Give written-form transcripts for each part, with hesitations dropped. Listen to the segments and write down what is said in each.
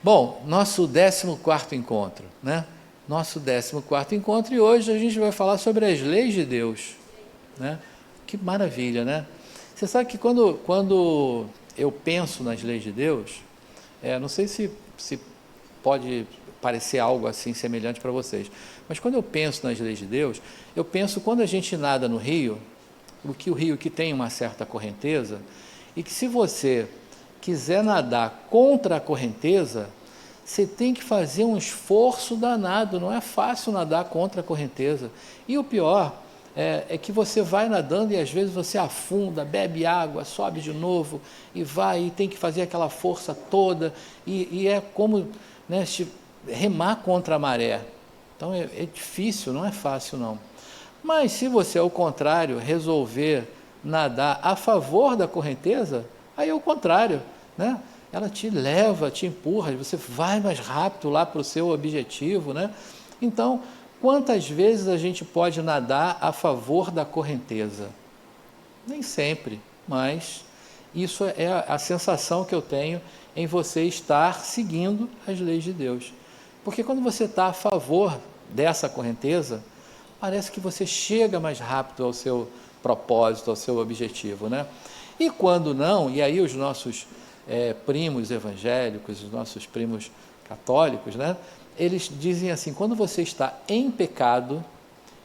Bom, nosso 14º encontro, né? Nosso 14º encontro, e hoje a gente vai falar sobre as leis de Deus, né? Que maravilha, né? Você sabe que quando eu penso nas leis de Deus, não sei se pode parecer algo assim semelhante para vocês, mas quando eu penso nas leis de Deus, eu penso quando a gente nada no rio, o rio que tem uma certa correnteza, e que se você quiser nadar contra a correnteza, você tem que fazer um esforço danado, não é fácil nadar contra a correnteza. E o pior é que você vai nadando e às vezes você afunda, bebe água, sobe de novo e vai e tem que fazer aquela força toda e é como, né, remar contra a maré. Então é difícil, não é fácil não. Mas se você, ao contrário, resolver nadar a favor da correnteza, aí é o contrário, né? Ela te leva, te empurra, você vai mais rápido lá para o seu objetivo, né? Então, quantas vezes a gente pode nadar a favor da correnteza? Nem sempre, mas isso é a sensação que eu tenho em você estar seguindo as leis de Deus. Porque quando você está a favor dessa correnteza, parece que você chega mais rápido ao seu propósito, ao seu objetivo, né? E quando não, e aí os nossos primos evangélicos, os nossos primos católicos, né? Eles dizem assim, quando você está em pecado,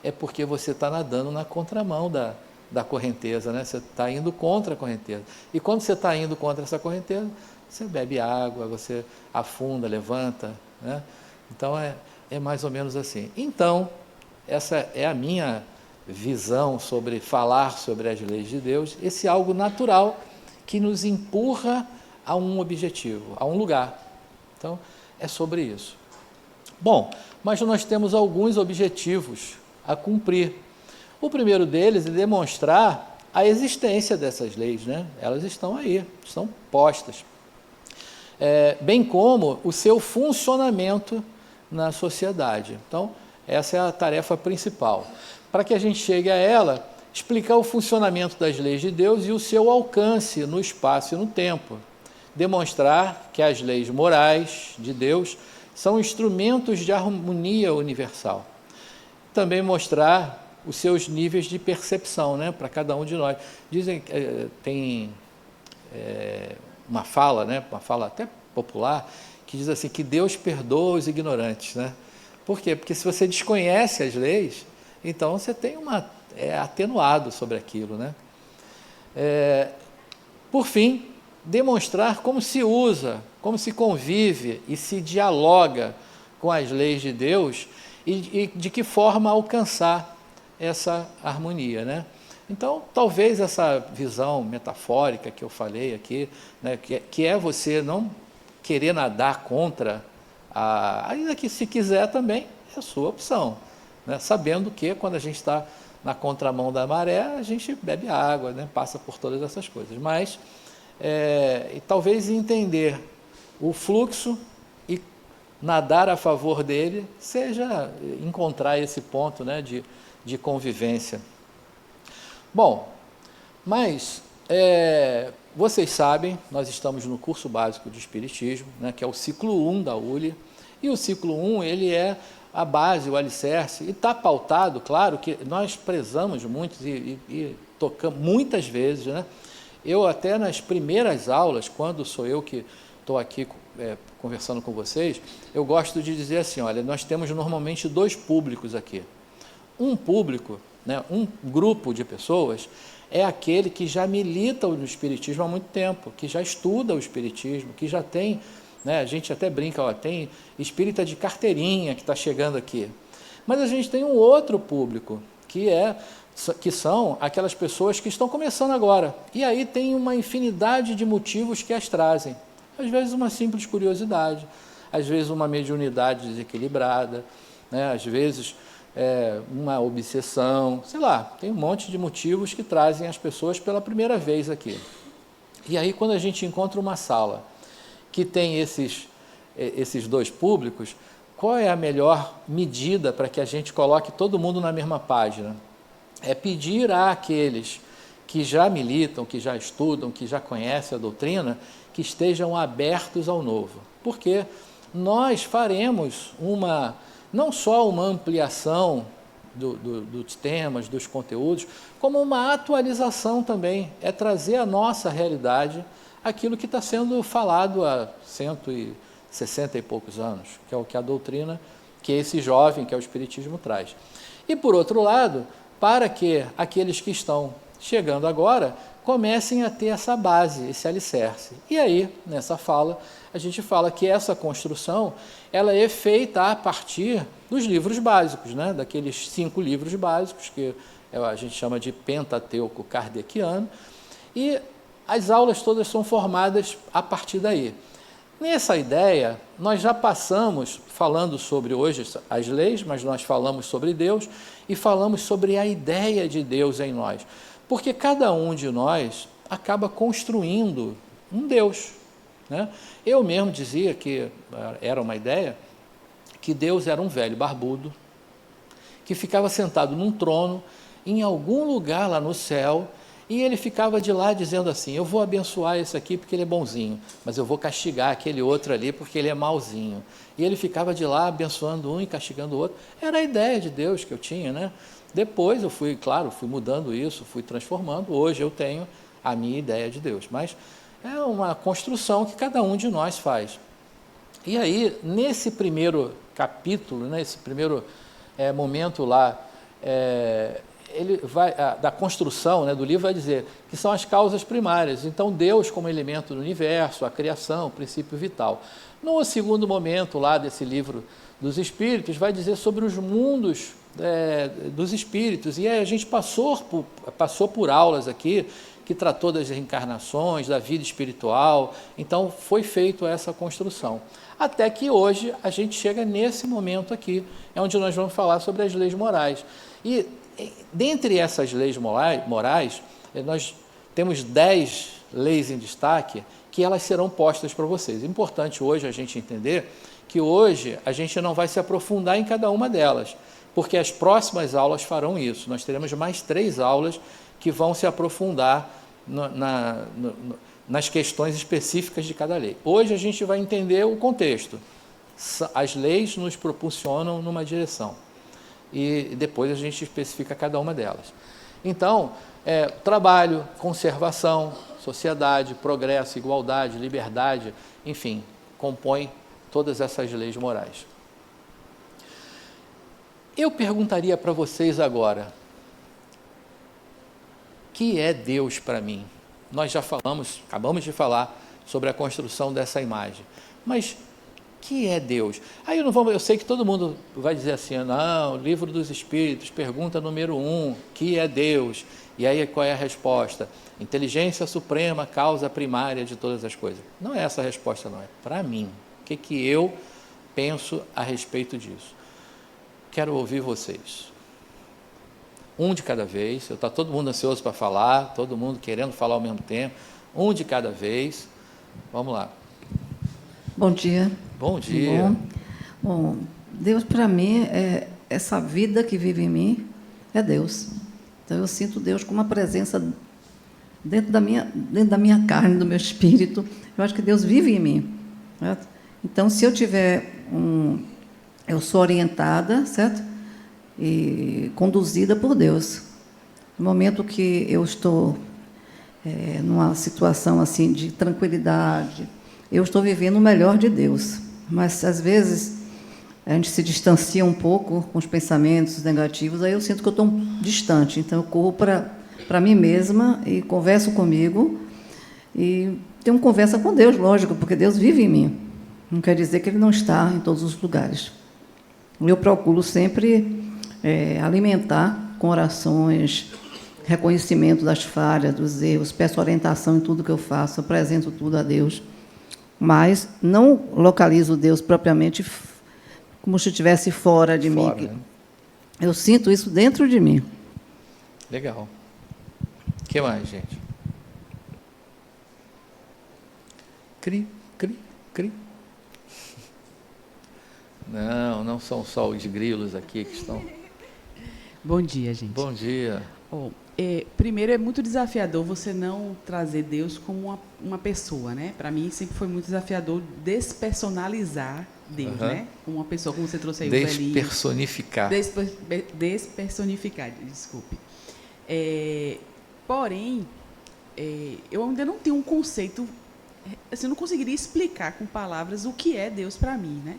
é porque você está nadando na contramão da correnteza, né? Você está indo contra a correnteza. E quando você está indo contra essa correnteza, você bebe água, você afunda, levanta, né? Então é mais ou menos assim. Então, essa é a minha visão sobre falar sobre as leis de Deus, esse algo natural que nos empurra a um objetivo, a um lugar. Então, é sobre isso. Bom, mas nós temos alguns objetivos a cumprir. O primeiro deles é demonstrar a existência dessas leis, né? Elas estão aí, estão postas. Bem como o seu funcionamento na sociedade. Então, essa é a tarefa principal. Para que a gente chegue a ela, explicar o funcionamento das leis de Deus e o seu alcance no espaço e no tempo. Demonstrar que as leis morais de Deus são instrumentos de harmonia universal. Também mostrar os seus níveis de percepção, né, para cada um de nós. Dizem que tem uma fala, né, uma fala até popular, que diz assim, que Deus perdoa os ignorantes, né? Por quê? Porque se você desconhece as leis, então você tem atenuado sobre aquilo, né? Por fim, demonstrar como se usa, como se convive e se dialoga com as leis de Deus e de que forma alcançar essa harmonia, né? Então, talvez essa visão metafórica que eu falei aqui, né, que é você não querer nadar contra ainda que se quiser também, é a sua opção, né? Sabendo que quando a gente está na contramão da maré, a gente bebe água, né? Passa por todas essas coisas, mas e talvez entender o fluxo e nadar a favor dele seja encontrar esse ponto, né, de convivência. Bom, mas vocês sabem, nós estamos no curso básico de Espiritismo, né, que é o ciclo 1 da ULI, e o ciclo 1 ele é a base, o alicerce, e está pautado, claro, que nós prezamos muito e tocamos muitas vezes, né? Eu até nas primeiras aulas, quando sou eu que estou aqui conversando com vocês, eu gosto de dizer assim, olha, nós temos normalmente dois públicos aqui. Um público, né, um grupo de pessoas, é aquele que já milita no Espiritismo há muito tempo, que já estuda o Espiritismo, que já tem, né, a gente até brinca, ó, tem espírita de carteirinha que está chegando aqui. Mas a gente tem um outro público, que são aquelas pessoas que estão começando agora. E aí tem uma infinidade de motivos que as trazem. Às vezes uma simples curiosidade, às vezes uma mediunidade desequilibrada, né, às vezes uma obsessão, sei lá, tem um monte de motivos que trazem as pessoas pela primeira vez aqui. E aí quando a gente encontra uma sala que tem esses dois públicos, qual é a melhor medida para que a gente coloque todo mundo na mesma página? É pedir àqueles que já militam, que já estudam, que já conhecem a doutrina, que estejam abertos ao novo. Porque nós faremos não só uma ampliação dos temas, dos conteúdos, como uma atualização também, é trazer à nossa realidade aquilo que está sendo falado há 160 e poucos anos, que é o que a doutrina, que esse jovem, que é o Espiritismo, traz. E, por outro lado, para que aqueles que estão chegando agora comecem a ter essa base, esse alicerce. E aí, nessa fala, a gente fala que essa construção ela é feita a partir dos livros básicos, né? Daqueles 5 livros básicos, que a gente chama de Pentateuco Kardeciano, e as aulas todas são formadas a partir daí. Nessa ideia, nós já passamos falando sobre hoje as leis, mas nós falamos sobre Deus e falamos sobre a ideia de Deus em nós. Porque cada um de nós acaba construindo um Deus, né? Eu mesmo dizia que era uma ideia, que Deus era um velho barbudo, que ficava sentado num trono, em algum lugar lá no céu, e ele ficava de lá dizendo assim, eu vou abençoar esse aqui porque ele é bonzinho, mas eu vou castigar aquele outro ali porque ele é mauzinho. E ele ficava de lá abençoando um e castigando o outro. Era a ideia de Deus que eu tinha, né? Depois eu fui mudando isso, fui transformando. Hoje eu tenho a minha ideia de Deus, mas é uma construção que cada um de nós faz. E aí, nesse primeiro capítulo, nesse primeiro momento lá, ele vai, da construção, né, do livro, vai dizer que são as causas primárias. Então, Deus como elemento do universo, a criação, o princípio vital. No segundo momento lá desse livro dos Espíritos, vai dizer sobre os mundos dos Espíritos. E aí a gente passou por aulas aqui, que tratou das reencarnações, da vida espiritual. Então, foi feita essa construção. Até que hoje a gente chega nesse momento aqui, é onde nós vamos falar sobre as leis morais. E dentre essas leis morais, nós temos 10 leis em destaque que elas serão postas para vocês. É importante hoje a gente entender que hoje a gente não vai se aprofundar em cada uma delas, porque as próximas aulas farão isso. Nós teremos mais 3 aulas que vão se aprofundar nas questões específicas de cada lei. Hoje a gente vai entender o contexto. As leis nos propulsionam numa direção e depois a gente especifica cada uma delas. Então, trabalho, conservação, sociedade, progresso, igualdade, liberdade, enfim, compõem todas essas leis morais. Eu perguntaria para vocês agora, o que é Deus para mim? Nós já acabamos de falar sobre a construção dessa imagem, mas o que é Deus? Aí eu sei que todo mundo vai dizer assim, não, Livro dos Espíritos, pergunta número 1, que é Deus? E aí qual é a resposta? Inteligência suprema, causa primária de todas as coisas. Não é essa a resposta, não, é para mim. O que eu penso a respeito disso? Quero ouvir vocês. Um de cada vez, está todo mundo ansioso para falar, todo mundo querendo falar ao mesmo tempo, um de cada vez. Vamos lá. Bom dia. Bom dia. Bom, Deus para mim, essa vida que vive em mim, é Deus. Então eu sinto Deus com uma presença dentro da minha carne, do meu espírito. Eu acho que Deus vive em mim. Certo? Então, se eu tiver eu sou orientada, certo? E conduzida por Deus. No momento que eu estou numa situação assim de tranquilidade, eu estou vivendo o melhor de Deus. Mas, às vezes, a gente se distancia um pouco com os pensamentos negativos, aí eu sinto que eu estou distante. Então, eu corro para mim mesma e converso comigo e tenho uma conversa com Deus, lógico, porque Deus vive em mim. Não quer dizer que Ele não está em todos os lugares. Eu procuro sempre alimentar com orações, reconhecimento das falhas, dos erros, peço orientação em tudo que eu faço, apresento tudo a Deus, mas não localizo Deus propriamente como se estivesse fora de mim. Né? Eu sinto isso dentro de mim. Legal. O que mais, gente? Cri, cri, cri. Não são só os grilos aqui que estão... Bom dia, gente. Bom dia. Bom, primeiro, é muito desafiador você não trazer Deus como uma pessoa, né? Para mim, sempre foi muito desafiador despersonalizar Deus, né? Como uma pessoa, como você trouxe aí o velhinho. Despersonificar. Despersonificar, desculpe. Porém, eu ainda não tenho um conceito, assim, eu não conseguiria explicar com palavras o que é Deus para mim, né?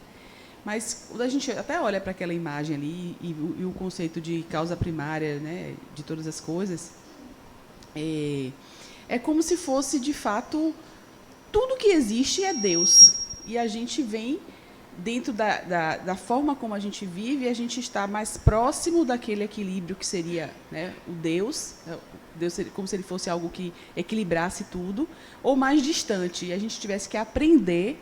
Mas quando a gente até olha para aquela imagem ali e o conceito de causa primária, né, de todas as coisas, é como se fosse, de fato, tudo que existe é Deus. E a gente vem, dentro da forma como a gente vive, a gente está mais próximo daquele equilíbrio que seria, né, o Deus. Deus seria como se ele fosse algo que equilibrasse tudo, ou mais distante. E a gente tivesse que aprender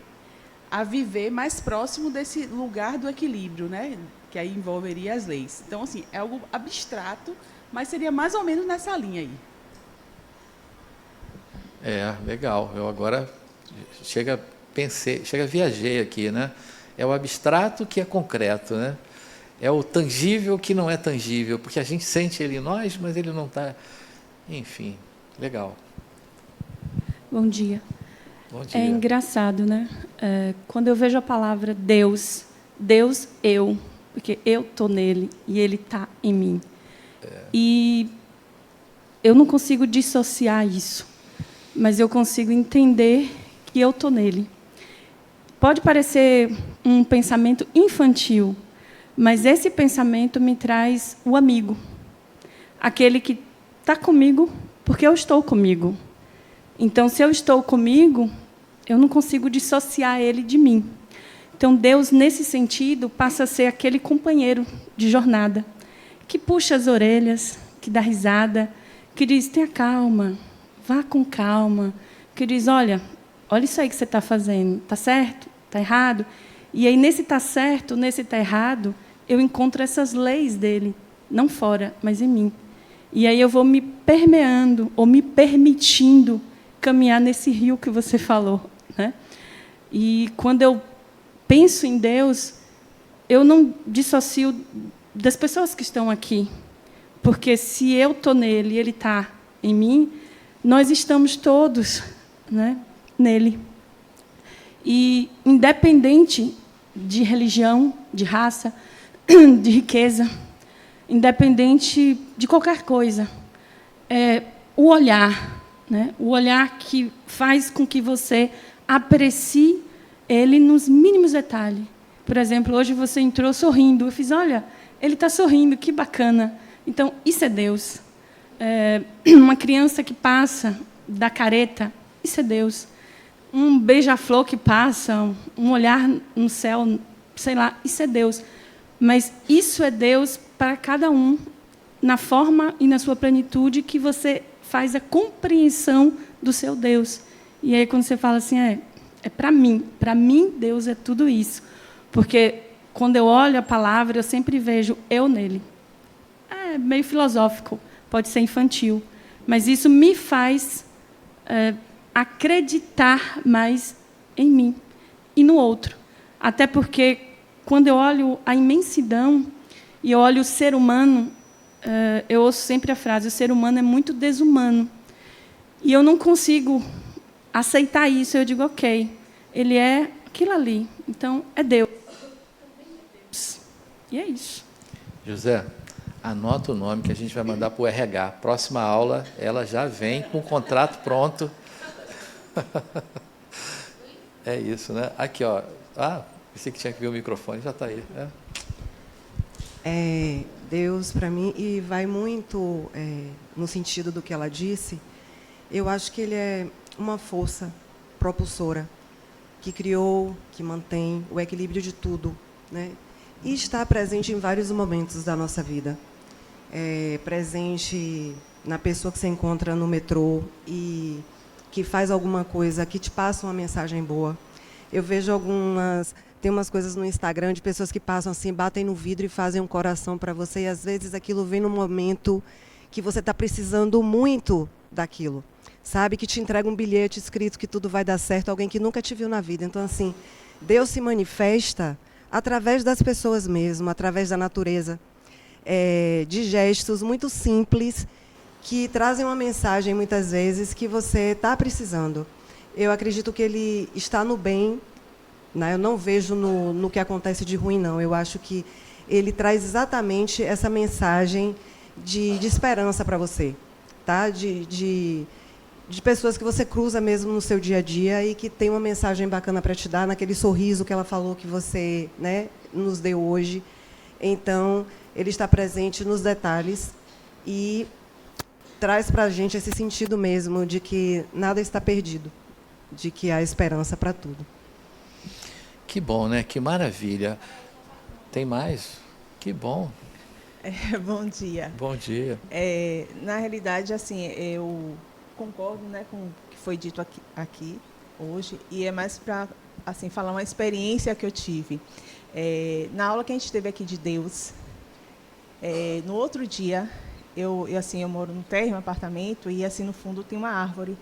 a viver mais próximo desse lugar do equilíbrio, né, que aí envolveria as leis. Então, assim, é algo abstrato, mas seria mais ou menos nessa linha aí. Legal. Eu agora viajei aqui, né? É o abstrato que é concreto, né? É o tangível que não é tangível, porque a gente sente ele em nós, mas ele não está. Enfim, legal. Bom dia. Bom dia. É engraçado, né? Quando eu vejo a palavra Deus, eu, porque eu estou nele e ele está em mim. E eu não consigo dissociar isso, mas eu consigo entender que eu estou nele. Pode parecer um pensamento infantil, mas esse pensamento me traz o amigo, aquele que está comigo porque eu estou comigo. Então, se eu estou comigo, eu não consigo dissociar ele de mim. Então, Deus, nesse sentido, passa a ser aquele companheiro de jornada, que puxa as orelhas, que dá risada, que diz, tenha calma, vá com calma, que diz, olha isso aí que você está fazendo, está certo? Está errado? E aí, nesse está certo, nesse está errado, eu encontro essas leis dele, não fora, mas em mim. E aí eu vou me permeando, ou me permitindo caminhar nesse rio que você falou, né? E quando eu penso em Deus, eu não dissocio das pessoas que estão aqui, porque se eu estou nele e ele está em mim, nós estamos todos, né, nele. E independente de religião, de raça, de riqueza, independente de qualquer coisa, o olhar, né? O olhar que faz com que você aprecie ele nos mínimos detalhes. Por exemplo, hoje você entrou sorrindo. Eu fiz, olha, ele está sorrindo, que bacana. Então, isso é Deus. Uma criança que passa da careta, isso é Deus. Um beija-flor que passa, um olhar no céu, sei lá, isso é Deus. Mas isso é Deus para cada um, na forma e na sua plenitude que você faz a compreensão do seu Deus. E aí, quando você fala assim, é para mim Deus é tudo isso. Porque, quando eu olho a palavra, eu sempre vejo eu nele. É meio filosófico, pode ser infantil, mas isso me faz acreditar mais em mim e no outro. Até porque, quando eu olho a imensidão e eu olho o ser humano, eu ouço sempre a frase, o ser humano é muito desumano. E eu não consigo aceitar isso. Eu digo, ok, ele é aquilo ali, então é Deus. E é isso. José, anota o nome que a gente vai mandar para o RH. Próxima aula, ela já vem com o contrato pronto. É isso, né? Aqui, ó. Pensei que tinha que ver o microfone, já está aí. Deus, para mim, e vai muito no sentido do que ela disse, eu acho que ele é uma força propulsora que criou, que mantém o equilíbrio de tudo, né? E está presente em vários momentos da nossa vida. Presente na pessoa que você encontra no metrô e que faz alguma coisa, que te passa uma mensagem boa. Eu vejo tem umas coisas no Instagram de pessoas que passam assim, batem no vidro e fazem um coração para você, e às vezes aquilo vem no momento que você está precisando muito daquilo, sabe? Que te entrega um bilhete escrito que tudo vai dar certo, alguém que nunca te viu na vida. Então, assim, Deus se manifesta através das pessoas mesmo, através da natureza, de gestos muito simples, que trazem uma mensagem, muitas vezes, que você está precisando. Eu acredito que ele está no bem né? Eu não vejo no que acontece de ruim, não. Eu acho que ele traz exatamente essa mensagem de esperança para você, tá? De pessoas que você cruza mesmo no seu dia a dia e que tem uma mensagem bacana para te dar, naquele sorriso que ela falou que você, né, nos deu hoje. Então, ele está presente nos detalhes e traz para a gente esse sentido mesmo de que nada está perdido, de que há esperança para tudo. Que bom, né? Que maravilha. Tem mais? Que bom. Bom dia. Bom dia. Na realidade, assim, eu concordo, né, com o que foi dito aqui hoje, e é mais para, assim, falar uma experiência que eu tive. Na aula que a gente teve aqui de Deus, no outro dia, eu moro no térreo, um apartamento, e assim no fundo tem uma árvore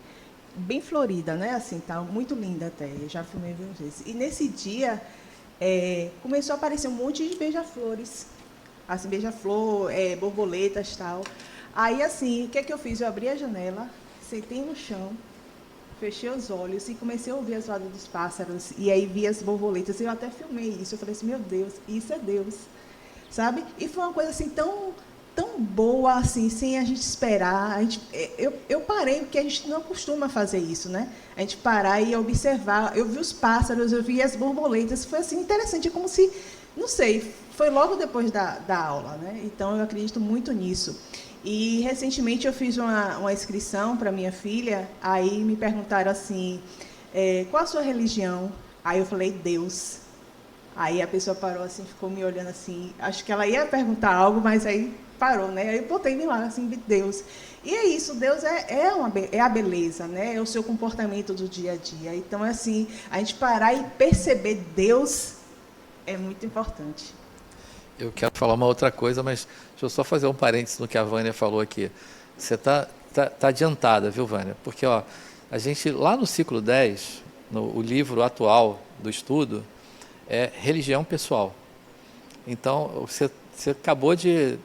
bem florida, né? Assim, tá muito linda até. Eu já filmei várias vezes. E nesse dia começou a aparecer um monte de beija-flores, assim, beija-flor, borboletas, tal. Aí assim, o que é que eu fiz? Eu abri a janela, sentei no chão, fechei os olhos e comecei a ouvir as vozes dos pássaros, e aí vi as borboletas. Eu até filmei isso. Eu falei assim, meu Deus, isso é Deus, sabe? E foi uma coisa assim tão boa, assim, sem a gente esperar. Eu parei, porque a gente não costuma fazer isso, né? A gente parar e observar. Eu vi os pássaros, eu vi as borboletas. Foi assim interessante, como se, não sei, foi logo depois da aula, né? Então eu acredito muito nisso. E recentemente eu fiz uma inscrição para minha filha. Aí me perguntaram assim, qual a sua religião? Aí eu falei, Deus. Aí a pessoa parou assim, ficou me olhando assim. Acho que ela ia perguntar algo, mas aí parou, né? Aí eu botei de lá, assim, Deus. E é isso, Deus é a beleza, né? É o seu comportamento do dia a dia. Então, assim, a gente parar e perceber Deus é muito importante. Eu quero falar uma outra coisa, mas deixa eu só fazer um parênteses no que a Vânia falou aqui. Você tá adiantada, viu, Vânia? Porque ó, a gente, lá no ciclo 10, o livro atual do estudo, é religião pessoal. Então, você acabou de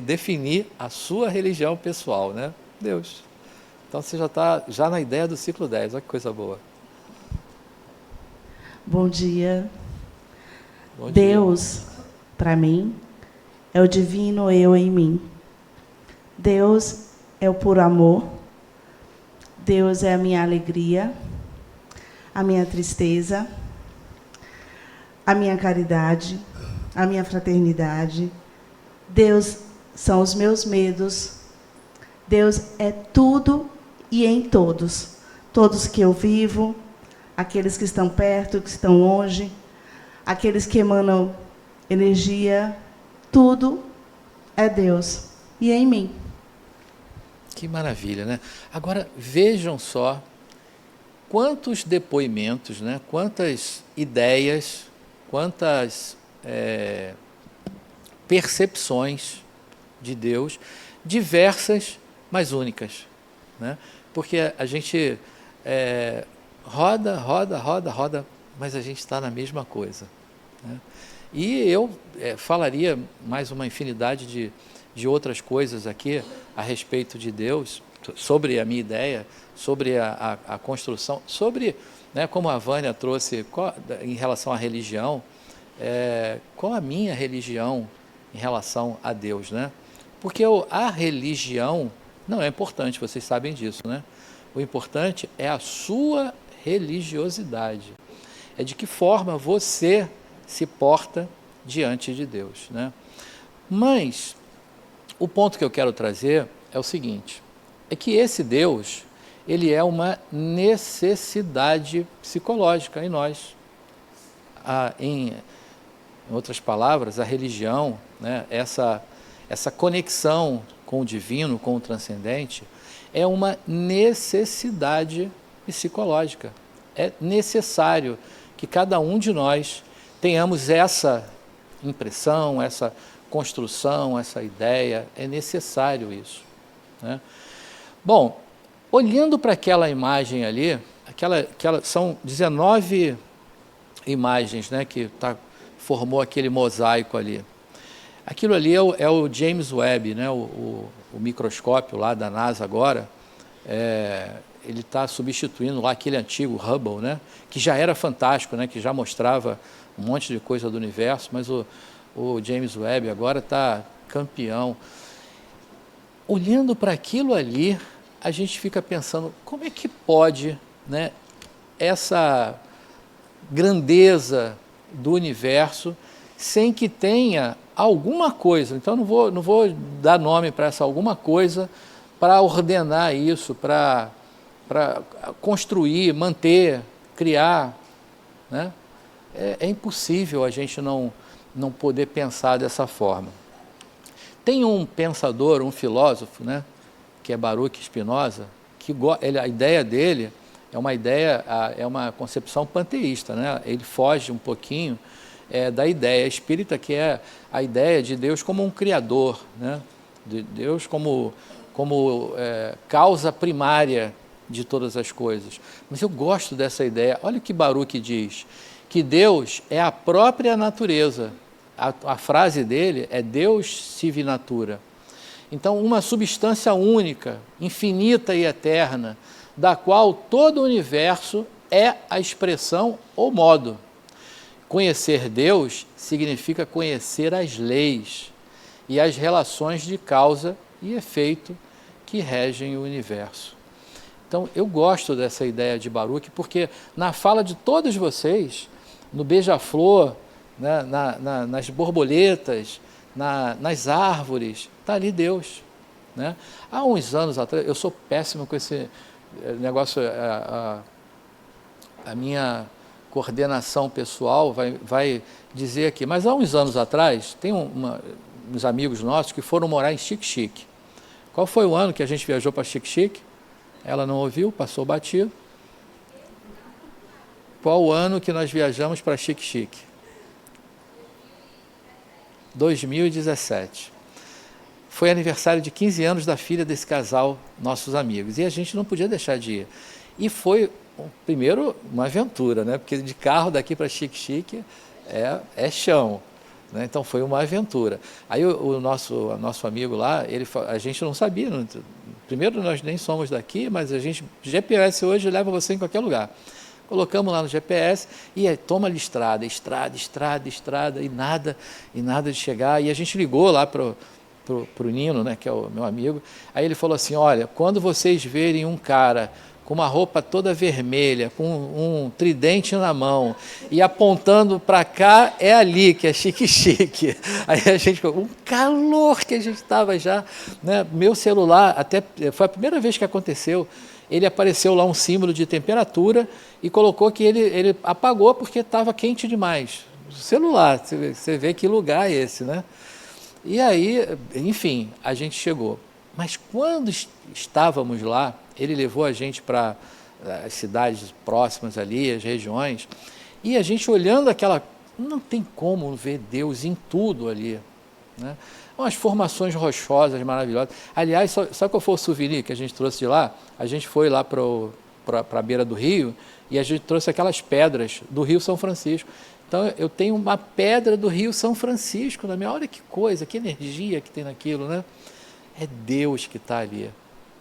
definir a sua religião pessoal, né? Deus. Então, você já está na ideia do ciclo 10. Olha que coisa boa. Bom dia. Bom dia. Deus, para mim, é o divino eu em mim. Deus é o puro amor. Deus é a minha alegria, a minha tristeza, a minha caridade, a minha fraternidade. Deus são os meus medos. Deus é tudo e em todos. Todos que eu vivo, aqueles que estão perto, que estão longe, aqueles que emanam energia, tudo é Deus e em mim. Que maravilha, né? Agora, vejam só quantos depoimentos, né? Quantas ideias, quantas percepções de Deus, diversas, mas únicas, né? Porque a gente roda, mas a gente está na mesma coisa, né? E eu falaria mais uma infinidade de outras coisas aqui a respeito de Deus, sobre a minha ideia, sobre a construção, sobre, né, como a Vânia trouxe em relação à religião, qual a minha religião em relação a Deus, né? Porque a religião não é importante, vocês sabem disso, né? O importante é a sua religiosidade, é de que forma você se porta diante de Deus, né? Mas o ponto que eu quero trazer é o seguinte, é que esse Deus, ele é uma necessidade psicológica em nós. Em outras palavras, a religião, né, essa conexão com o divino, com o transcendente, é uma necessidade psicológica. É necessário que cada um de nós tenhamos essa impressão, essa construção, essa ideia, é necessário isso, né? Bom, olhando para aquela imagem ali, são 19 imagens, né, que formou aquele mosaico ali. Aquilo ali é o James Webb, né, o microscópio lá da NASA agora, ele está substituindo lá aquele antigo Hubble, né? Que já era fantástico, né? Que já mostrava um monte de coisa do universo, mas o James Webb agora está campeão. Olhando para aquilo ali, a gente fica pensando, como é que pode, né, essa grandeza do universo sem que tenha alguma coisa, então não vou dar nome para essa alguma coisa, para ordenar isso, para construir, manter, criar, né? É impossível a gente não poder pensar dessa forma. Tem um pensador, um filósofo, né, que é Baruch Spinoza, que a ideia dele é uma concepção panteísta, né? Ele foge um pouquinho da ideia espírita, que é a ideia de Deus como um criador, né? De Deus como causa primária de todas as coisas. Mas eu gosto dessa ideia. Olha o que Baruch diz, que Deus é a própria natureza. A frase dele é Deus sive natura. Então, uma substância única, infinita e eterna, da qual todo o universo é a expressão ou modo. Conhecer Deus significa conhecer as leis e as relações de causa e efeito que regem o universo. Então, eu gosto dessa ideia de Baruch, porque na fala de todos vocês, no beija-flor, né, nas borboletas, nas árvores, está ali Deus, né? Há uns anos atrás, eu sou péssimo com esse negócio, a minha coordenação pessoal vai dizer aqui, mas há uns anos atrás, tem uns amigos nossos que foram morar em Xique-Xique. Qual foi o ano que a gente viajou para Xique-Xique? Ela não ouviu, passou batido. Qual o ano que nós viajamos para Xique-Xique? 2017. Foi aniversário de 15 anos da filha desse casal, nossos amigos, e a gente não podia deixar de ir. E foi, primeiro, uma aventura, né? Porque de carro daqui para Xique-Xique é chão, né? Então foi uma aventura. Aí o nosso amigo lá, a gente não sabia, primeiro nós nem somos daqui, mas a gente, GPS hoje leva você em qualquer lugar. Colocamos lá no GPS e aí, toma ali estrada, e nada de chegar. E a gente ligou lá para o Nino, né, que é o meu amigo. Aí ele falou assim, olha, quando vocês verem um cara com uma roupa toda vermelha, com um tridente na mão e apontando para cá, é ali, que é Xique-Xique. Aí a gente, um calor que a gente estava já, né? Meu celular, até foi a primeira vez que aconteceu, ele apareceu lá um símbolo de temperatura e colocou que ele apagou porque estava quente demais. O celular, você vê que lugar é esse, né? E aí, enfim, a gente chegou. Mas quando estávamos lá, ele levou a gente para as cidades próximas ali, as regiões, e a gente olhando aquela... Não tem como ver Deus em tudo ali, né? Umas formações rochosas maravilhosas. Aliás, sabe qual foi o souvenir que a gente trouxe de lá? A gente foi lá para a beira do rio e a gente trouxe aquelas pedras do Rio São Francisco. Então, eu tenho uma pedra do Rio São Francisco na minha... Olha que coisa, que energia que tem naquilo, né? É Deus que está ali,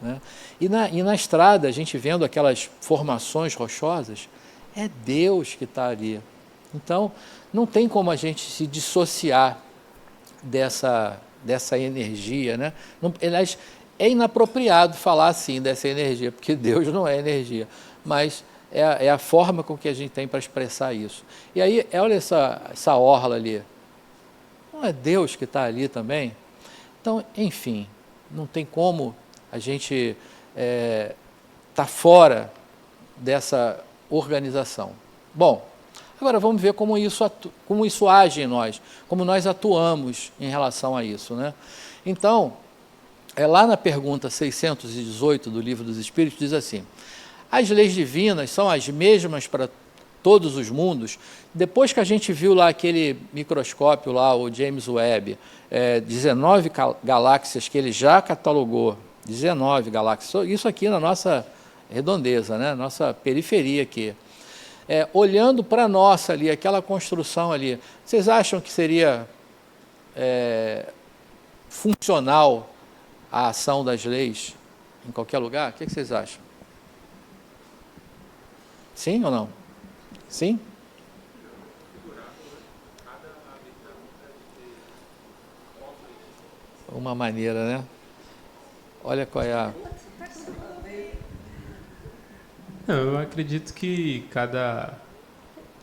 né? E na estrada, a gente vendo aquelas formações rochosas, é Deus que está ali. Então, não tem como a gente se dissociar dessa energia, né? Aliás, é inapropriado falar assim dessa energia, porque Deus não é energia, mas é a forma com que a gente tem para expressar isso. E aí, olha essa orla ali, não é Deus que está ali também? Então, enfim, não tem como a gente tá fora dessa organização. Bom, agora vamos ver como isso age em nós, como nós atuamos em relação a isso, né? Então, lá na pergunta 618 do Livro dos Espíritos, diz assim, as leis divinas são as mesmas para todos os mundos. Depois que a gente viu lá aquele microscópio lá, o James Webb, 19 galáxias que ele já catalogou, 19 galáxias, isso aqui na nossa redondeza, né? Nossa periferia aqui. Olhando para a nossa ali, aquela construção ali, vocês acham que seria funcional a ação das leis em qualquer lugar? O que vocês acham? Sim ou não? Sim? Uma maneira, né? Olha qual é a... Não, eu acredito que cada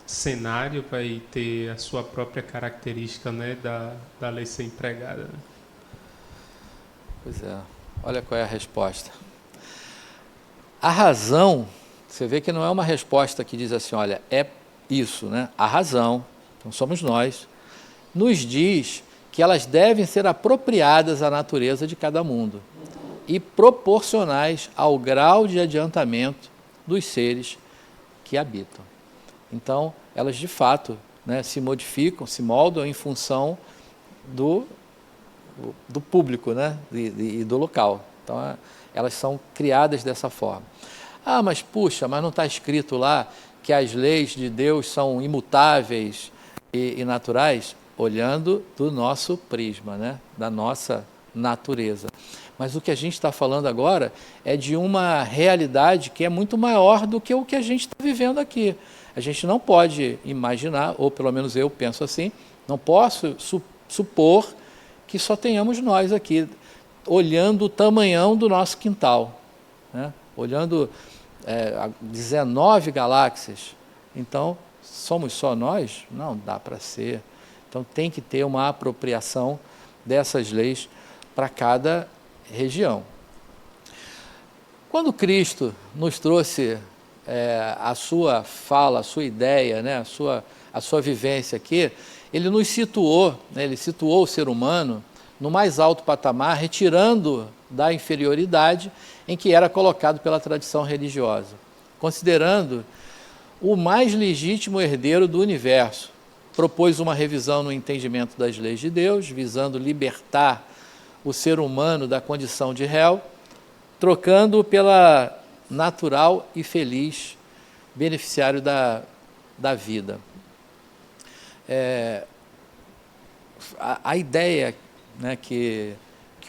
cenário vai ter a sua própria característica, né, da lei ser empregada. Pois é, olha qual é a resposta. A razão, você vê que não é uma resposta que diz assim, olha, é isso, né? A razão, então somos nós, nos diz que elas devem ser apropriadas à natureza de cada mundo e proporcionais ao grau de adiantamento dos seres que habitam. Então, elas de fato, né, se modificam, se moldam em função do público, né, e do local. Então, elas são criadas dessa forma. Ah, mas puxa, mas não está escrito lá que as leis de Deus são imutáveis e naturais? Olhando do nosso prisma, né, da nossa natureza. Mas o que a gente está falando agora é de uma realidade que é muito maior do que o que a gente está vivendo aqui. A gente não pode imaginar, ou pelo menos eu penso assim, não posso supor que só tenhamos nós aqui, olhando o tamanhão do nosso quintal, né? Olhando 19 galáxias. Então, somos só nós? Não dá para ser. Então, tem que ter uma apropriação dessas leis para cada região. Quando Cristo nos trouxe a sua fala, a sua ideia, né, a sua vivência aqui, ele nos situou, né, ele situou o ser humano no mais alto patamar, retirando da inferioridade em que era colocado pela tradição religiosa, considerando o mais legítimo herdeiro do universo. Propôs uma revisão no entendimento das leis de Deus, visando libertar o ser humano da condição de réu, trocando-o pela natural e feliz beneficiário da vida. A ideia, né, que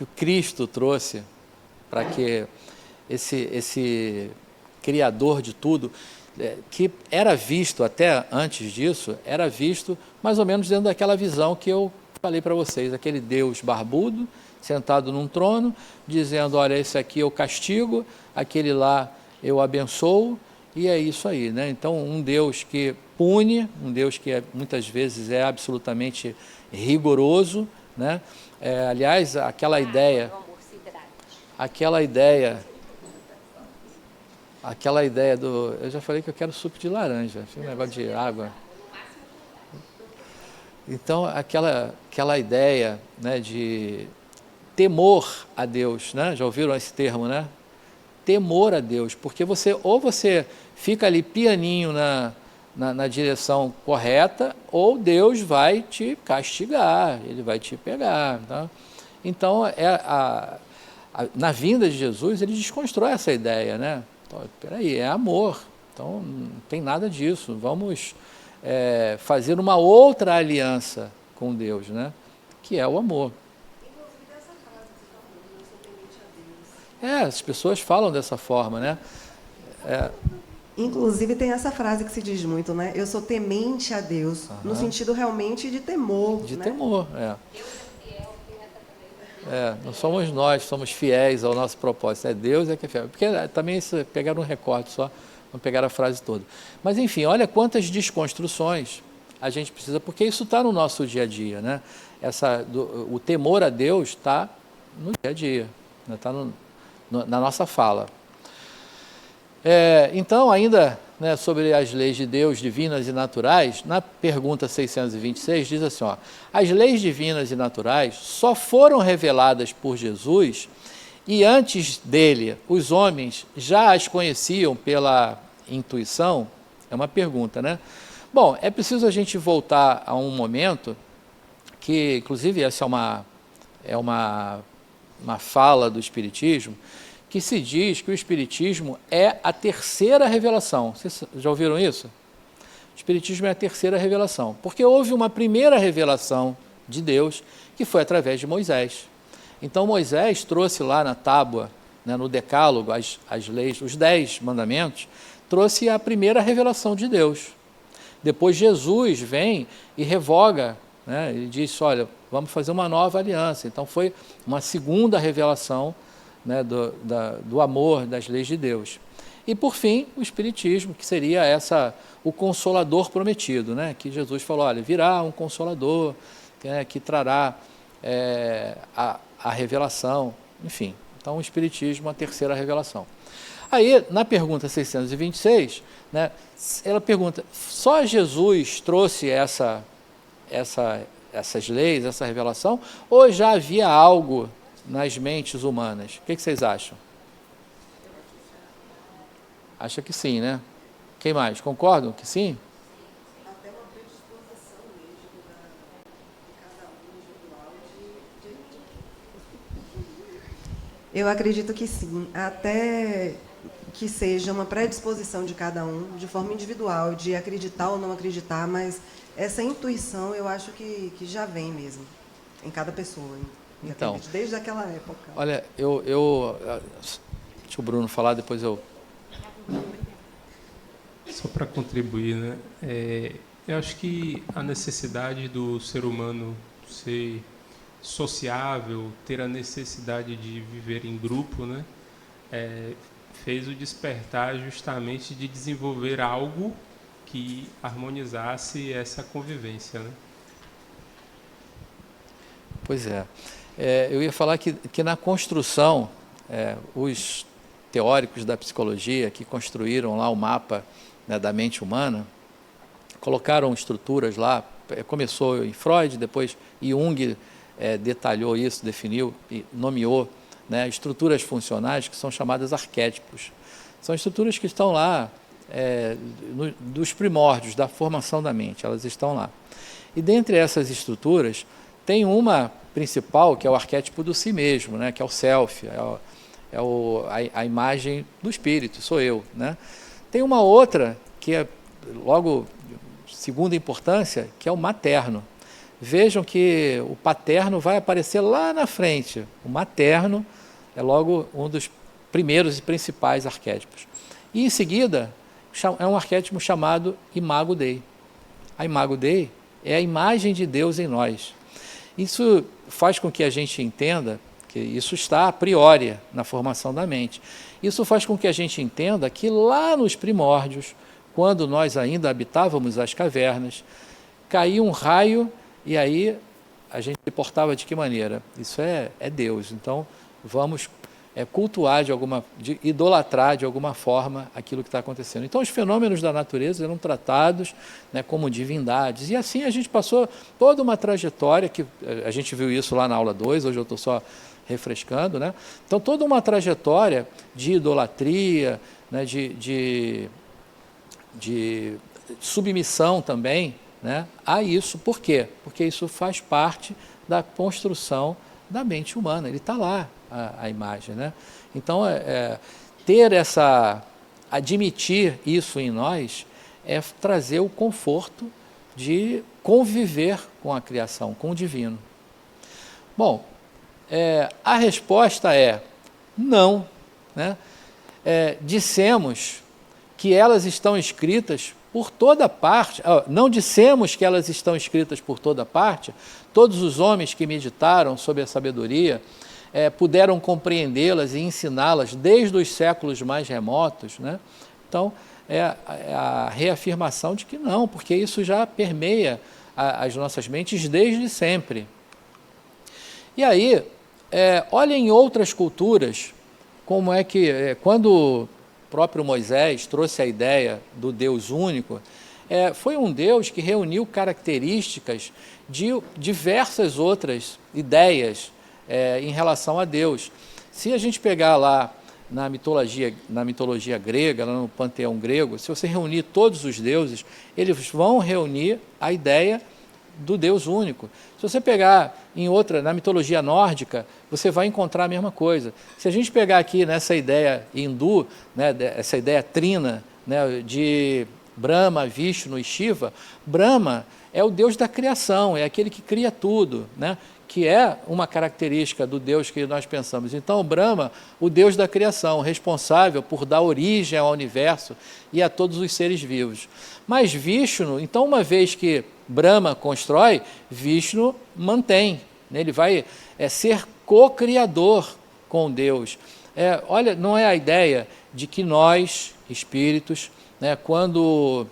o Cristo trouxe para que esse Criador de tudo, que era visto até antes disso, era visto mais ou menos dentro daquela visão que eu falei para vocês, aquele Deus barbudo, sentado num trono, dizendo, olha, esse aqui eu castigo, aquele lá eu abençoo, e é isso aí, né? Então, um Deus que pune, um Deus que muitas vezes é absolutamente rigoroso, né? Aliás, aquela ideia do... Eu já falei que eu quero suco de laranja, um negócio de água. Então, aquela ideia, né, de temor a Deus, né? Já ouviram esse termo, né? Temor a Deus, porque você fica ali pianinho na direção correta, ou Deus vai te castigar, Ele vai te pegar. Tá? Então, na vinda de Jesus, Ele desconstrói essa ideia, né? Então, peraí, é amor, então não tem nada disso, vamos fazer uma outra aliança com Deus, né? Que é o amor. As pessoas falam dessa forma, né? Inclusive tem essa frase que se diz muito, né? Eu sou temente a Deus, no sentido realmente de temor. De né? temor, não somos nós, somos fiéis ao nosso propósito. Deus é que é fiel. Porque também pegaram um recorte só, não pegaram a frase toda. Mas enfim, olha quantas desconstruções a gente precisa, porque isso está no nosso dia a dia, né? O temor a Deus está no dia a dia, está na nossa fala. Então, ainda, né, sobre as leis de Deus divinas e naturais, na pergunta 626 diz assim, ó, as leis divinas e naturais só foram reveladas por Jesus e antes dele os homens já as conheciam pela intuição? É uma pergunta, né? Bom, é preciso a gente voltar a um momento que, inclusive, essa é uma fala do Espiritismo, que se diz que o Espiritismo é a terceira revelação. Vocês já ouviram isso? O Espiritismo é a terceira revelação, porque houve uma primeira revelação de Deus, que foi através de Moisés. Então, Moisés trouxe lá na tábua, né, no decálogo, as leis, os 10 mandamentos, trouxe a primeira revelação de Deus. Depois Jesus vem e revoga, né? Ele diz, olha, vamos fazer uma nova aliança. Então foi uma segunda revelação, né, do amor, das leis de Deus. E por fim, o Espiritismo, que seria o Consolador prometido, né? Que Jesus falou, olha, virá um Consolador, que trará a revelação, enfim. Então o Espiritismo, a terceira revelação. Aí, na pergunta 626, né, ela pergunta, só Jesus trouxe essas leis, essa revelação, ou já havia algo nas mentes humanas? O que vocês acham? Acha que sim, né? Quem mais? Concordam que sim? Até uma predisposição mesmo de cada um individual. Eu acredito que sim, até que seja uma predisposição de cada um, de forma individual, de acreditar ou não acreditar, mas essa intuição eu acho que já vem mesmo, em cada pessoa, então, desde aquela época. Olha, deixa o Bruno falar, depois eu... Só para contribuir, né? Eu acho que a necessidade do ser humano ser sociável, ter a necessidade de viver em grupo, né? Fez o despertar justamente de desenvolver algo que harmonizasse essa convivência, né? Pois é. Eu ia falar que na construção, os teóricos da psicologia que construíram lá o mapa, né, da mente humana, colocaram estruturas lá, começou em Freud, depois Jung detalhou isso, definiu e nomeou, né, estruturas funcionais que são chamadas arquétipos. São estruturas que estão lá, dos primórdios da formação da mente, elas estão lá. E dentre essas estruturas, tem uma principal, que é o arquétipo do si mesmo, né, que é o self, a imagem do espírito, sou eu, né? Tem uma outra, que é logo segunda importância, que é o materno. Vejam que o paterno vai aparecer lá na frente. O materno é logo um dos primeiros e principais arquétipos. E em seguida, é um arquétipo chamado Imago Dei. A Imago Dei é a imagem de Deus em nós. Isso faz com que a gente entenda que isso está a priori na formação da mente. Isso faz com que a gente entenda que lá nos primórdios, quando nós ainda habitávamos as cavernas, caía um raio e aí a gente se portava de que maneira? Isso é Deus. Então, vamos cultuar idolatrar de alguma forma aquilo que está acontecendo. Então, os fenômenos da natureza eram tratados, né, como divindades. E assim a gente passou toda uma trajetória, que a gente viu isso lá na aula 2, hoje eu estou só refrescando, né? Então, toda uma trajetória de idolatria, né, de submissão também, né, a isso. Por quê? Porque isso faz parte da construção da mente humana. Ele está lá, a imagem, né? Então, admitir isso em nós é trazer o conforto de conviver com a criação, com o divino. Bom, a resposta é não, né? Dissemos que elas estão escritas por toda parte, não dissemos que elas estão escritas por toda parte, todos os homens que meditaram sobre a sabedoria puderam compreendê-las e ensiná-las desde os séculos mais remotos, né? Então, a reafirmação de que não, porque isso já permeia as nossas mentes desde sempre. E aí, olha em outras culturas, como é que, quando o próprio Moisés trouxe a ideia do Deus único, foi um Deus que reuniu características de diversas outras ideias em relação a Deus. Se a gente pegar lá na mitologia grega, lá no panteão grego, se você reunir todos os deuses, eles vão reunir a ideia do Deus único. Se você pegar na mitologia nórdica, você vai encontrar a mesma coisa. Se a gente pegar aqui nessa ideia hindu, né, essa ideia trina, né, de Brahma, Vishnu e Shiva, Brahma é o Deus da criação, é aquele que cria tudo, né? Que é uma característica do Deus que nós pensamos. Então, Brahma, o Deus da criação, responsável por dar origem ao universo e a todos os seres vivos. Mas Vishnu, então, uma vez que Brahma constrói, Vishnu mantém, né? Ele vai ser co-criador com Deus. Olha, não é a ideia de que nós, espíritos, né, quando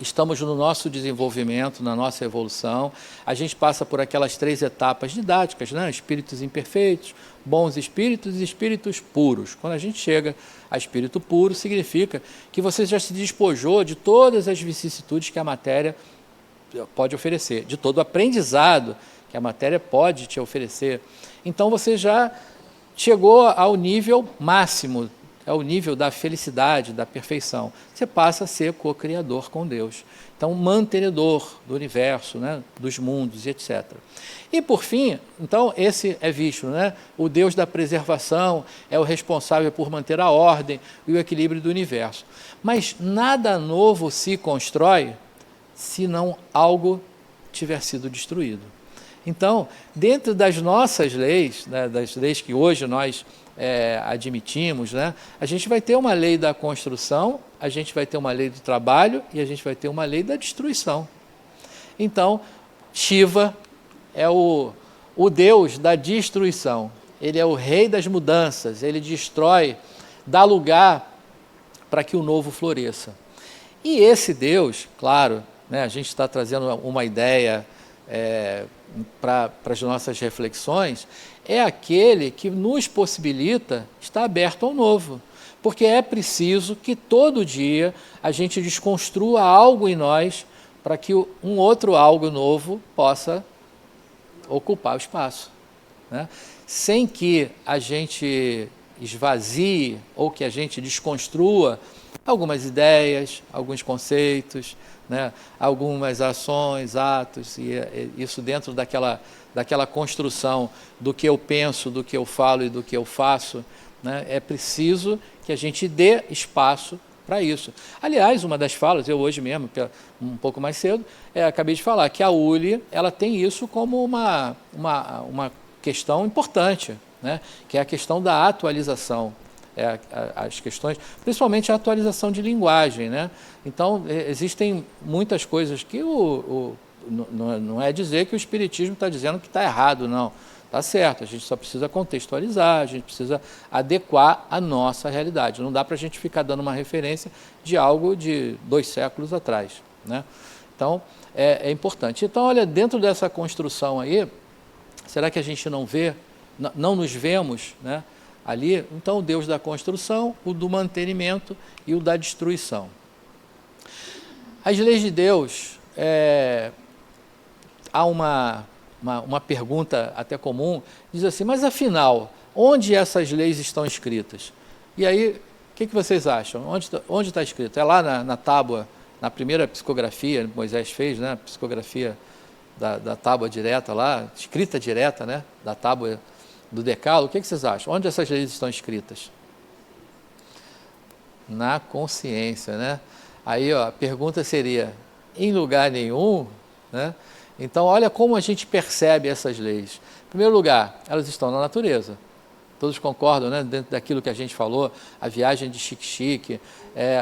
estamos no nosso desenvolvimento, na nossa evolução, a gente passa por aquelas 3 etapas didáticas, né? Espíritos imperfeitos, bons espíritos e espíritos puros. Quando a gente chega a espírito puro, significa que você já se despojou de todas as vicissitudes que a matéria pode oferecer, de todo o aprendizado que a matéria pode te oferecer. Então você já chegou ao nível máximo, ao nível da felicidade, da perfeição. Você passa a ser co-criador com Deus. Então, mantenedor do universo, né, dos mundos, etc. E, por fim, então, esse é Vishnu, né? O Deus da preservação, é o responsável por manter a ordem e o equilíbrio do universo. Mas nada novo se constrói se não algo tiver sido destruído. Então, dentro das nossas leis, né, das leis que hoje nós admitimos, né, a gente vai ter uma lei da construção, a gente vai ter uma lei do trabalho e a gente vai ter uma lei da destruição. Então, Shiva é o Deus da destruição, ele é o rei das mudanças, ele destrói, dá lugar para que o novo floresça. E esse Deus, claro, né, a gente está trazendo uma ideia para as nossas reflexões, é aquele que nos possibilita estar aberto ao novo. Porque é preciso que todo dia a gente desconstrua algo em nós para que um outro algo novo possa ocupar o espaço, né? Sem que a gente esvazie ou que a gente desconstrua algumas ideias, alguns conceitos, né? Algumas ações, atos, e isso dentro daquela construção do que eu penso, do que eu falo e do que eu faço, né? É preciso que a gente dê espaço para isso. Aliás, uma das falas, eu hoje mesmo, um pouco mais cedo, acabei de falar que a ULI ela tem isso como uma questão importante, né? Que é a questão da atualização. As questões, principalmente a atualização de linguagem, né? Então, existem muitas coisas que não é dizer que o Espiritismo está dizendo que está errado, não. Está certo, a gente só precisa contextualizar, a gente precisa adequar a nossa realidade. Não dá para a gente ficar dando uma referência de algo de 2 séculos atrás, né? Então, é importante. Então, olha, dentro dessa construção aí, será que a gente não nos vemos, né, ali? Então, o Deus da construção, o do mantenimento e o da destruição. As leis de Deus, há uma pergunta até comum, diz assim, mas afinal, onde essas leis estão escritas? E aí, o que vocês acham? Onde está escrito? É lá na tábua, na primeira psicografia que Moisés fez, né? A psicografia da tábua direta lá, escrita direta, né? Da tábua do Decálogo. O que vocês acham? Onde essas leis estão escritas? Na consciência, né? Aí, ó, a pergunta seria, em lugar nenhum, né? Então, olha como a gente percebe essas leis. Em primeiro lugar, elas estão na natureza. Todos concordam, né? Dentro daquilo que a gente falou, a viagem de Xique-Xique,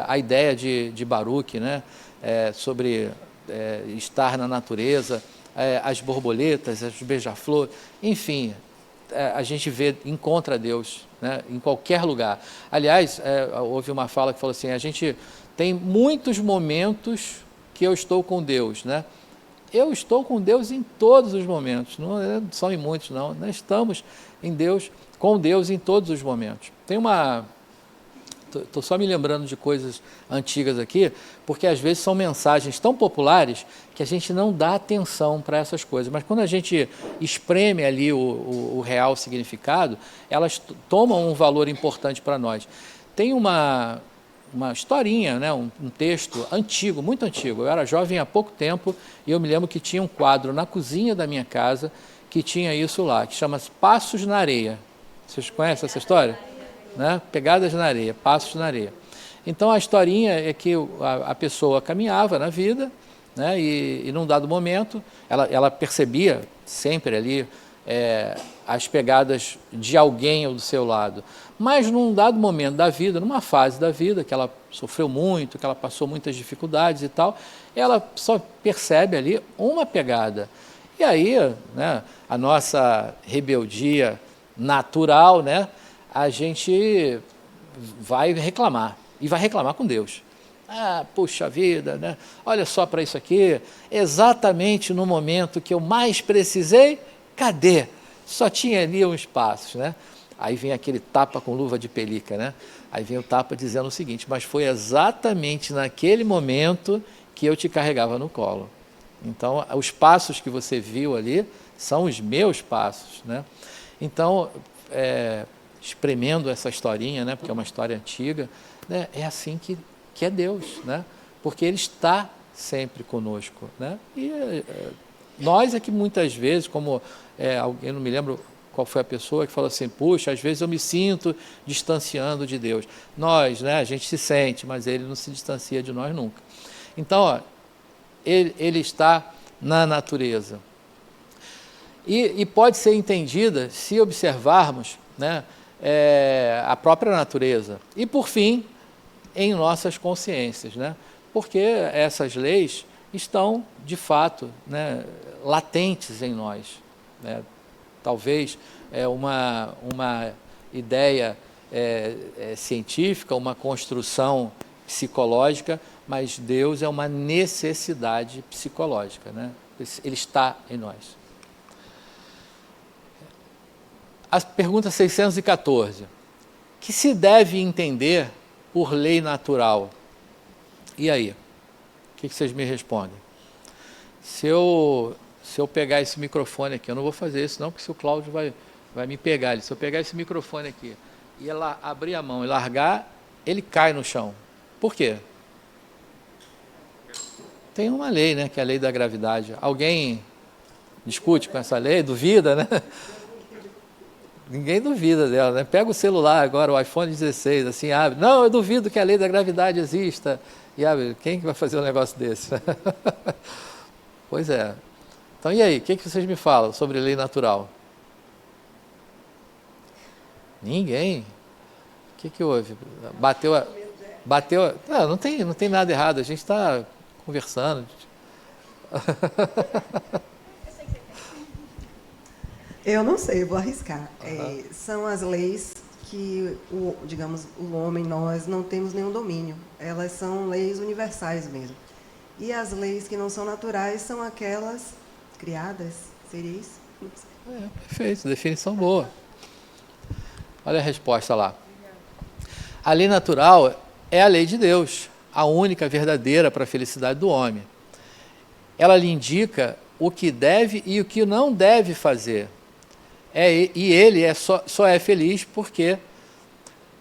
a ideia de Baruch, né? Sobre estar na natureza, as borboletas, as beija-flor, enfim, a gente encontra Deus, né? Em qualquer lugar. Aliás, houve uma fala que falou assim, a gente tem muitos momentos que eu estou com Deus, né? Eu estou com Deus em todos os momentos, não são em muitos, não. Nós estamos com Deus em todos os momentos. Estou só me lembrando de coisas antigas aqui, porque às vezes são mensagens tão populares que a gente não dá atenção para essas coisas. Mas quando a gente espreme ali o real significado, elas tomam um valor importante para nós. Tem uma historinha, né? Um texto antigo, muito antigo. Eu era jovem há pouco tempo e eu me lembro que tinha um quadro na cozinha da minha casa que tinha isso lá, que chama-se Passos na Areia. Vocês conhecem essa história? Né? Pegadas na areia, passos na areia. Então, a historinha é que a pessoa caminhava na vida, né, e num dado momento, ela percebia sempre ali as pegadas de alguém ao do seu lado. Mas num dado momento da vida, numa fase da vida, que ela sofreu muito, que ela passou muitas dificuldades e tal, ela só percebe ali uma pegada. E aí, né, a nossa rebeldia natural, né, a gente vai reclamar, e vai reclamar com Deus. Ah, puxa vida, né? Olha só para isso aqui, exatamente no momento que eu mais precisei, cadê? Só tinha ali uns passos, né? Aí vem aquele tapa com luva de pelica, né? Aí vem o tapa dizendo o seguinte: mas foi exatamente naquele momento que eu te carregava no colo. Então, os passos que você viu ali são os meus passos, né? Então, espremendo essa historinha, né? Porque é uma história antiga, né? É assim que é Deus, né? Porque Ele está sempre conosco, né? E nós é que muitas vezes, como alguém, não me lembro qual foi a pessoa que falou assim: puxa, às vezes eu me sinto distanciando de Deus. Nós, né, a gente se sente, mas Ele não se distancia de nós nunca. Então, ó, ele está na natureza. E pode ser entendida se observarmos, né, a própria natureza. E, por fim, em nossas consciências, né? Porque essas leis estão, de fato, né, latentes em nós, né? Talvez uma ideia científica, uma construção psicológica, mas Deus é uma necessidade psicológica, né? Ele está em nós. A pergunta 614. Que se deve entender por lei natural? E aí? O que vocês me respondem? Se eu pegar esse microfone aqui, eu não vou fazer isso não, porque se o Cláudio vai me pegar ali. Se eu pegar esse microfone aqui e ela abrir a mão e largar, ele cai no chão. Por quê? Tem uma lei, né, que é a lei da gravidade. Alguém discute com essa lei? Duvida, né? Ninguém duvida dela, né? Pega o celular agora, o iPhone 16, assim, abre. Não, eu duvido que a lei da gravidade exista. E abre. Quem que vai fazer um negócio desse? Pois é. Então, e aí? O que vocês me falam sobre lei natural? Ninguém. O que houve? Bateu. Não tem nada errado. A gente está conversando. Eu não sei, eu vou arriscar. São as leis que, digamos, o homem, nós não temos nenhum domínio. Elas são leis universais mesmo. E as leis que não são naturais são aquelas criadas. Seria isso? Perfeito, definição boa. Olha a resposta lá. A lei natural é a lei de Deus, a única verdadeira para a felicidade do homem. Ela lhe indica o que deve e o que não deve fazer. E ele só é feliz porque...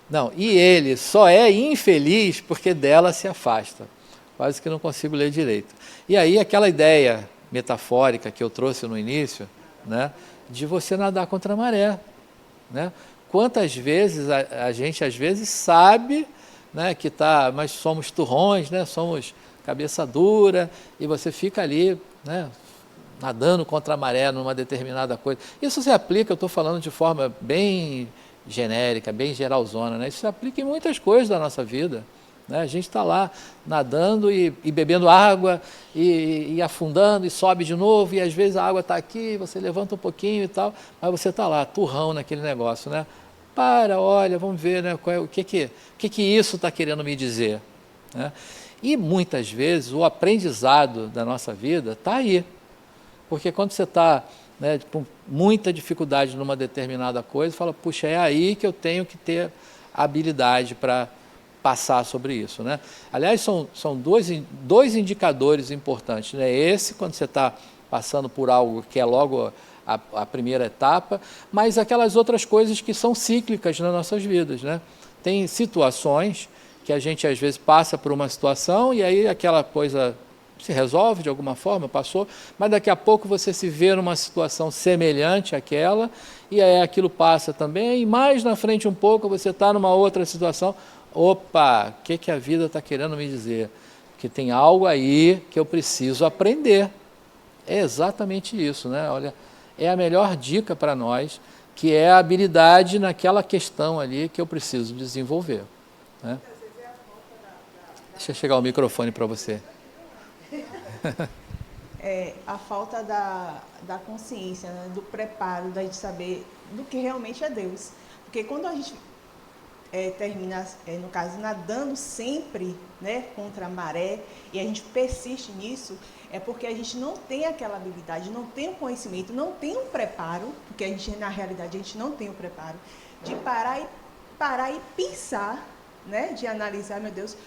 Não, e ele só é infeliz porque dela se afasta. Quase que não consigo ler direito. E aí aquela ideia metafórica que eu trouxe no início, né, de você nadar contra a maré, né? Quantas vezes a gente às vezes sabe, né, que mas somos turrões, né, somos cabeça dura, e você fica ali, né, nadando contra a maré numa determinada coisa. Isso se aplica, eu estou falando de forma bem genérica, bem geralzona, né? Isso se aplica em muitas coisas da nossa vida, né? A gente está lá nadando e bebendo água e afundando e sobe de novo, e às vezes a água está aqui, você levanta um pouquinho e tal, mas você está lá, turrão naquele negócio, né? Olha, vamos ver, né, o que isso está querendo me dizer, né? E muitas vezes o aprendizado da nossa vida está aí. Porque quando você está, né, com muita dificuldade numa determinada coisa, fala, puxa, é aí que eu tenho que ter habilidade para passar sobre isso, né? Aliás, são dois indicadores importantes, né? Esse, quando você está passando por algo que é logo a primeira etapa, mas aquelas outras coisas que são cíclicas nas nossas vidas, né? Tem situações que a gente, às vezes, passa por uma situação e aí aquela coisa se resolve de alguma forma, passou, mas daqui a pouco você se vê numa situação semelhante àquela, e aí aquilo passa também, e mais na frente um pouco você está numa outra situação, opa, o que a vida está querendo me dizer? Que tem algo aí que eu preciso aprender. É exatamente isso, né? Olha, é a melhor dica para nós, que é a habilidade naquela questão ali que eu preciso desenvolver, né? Deixa eu chegar o microfone para você. A falta da consciência, né? Do preparo, da gente saber do que realmente é Deus. Porque quando a gente termina, no caso, nadando sempre, né, contra a maré, e a gente persiste nisso, é porque a gente não tem aquela habilidade, não tem o conhecimento, não tem um preparo, porque a gente, na realidade, a gente não tem o preparo, de parar e pensar, né, de analisar, meu Deus,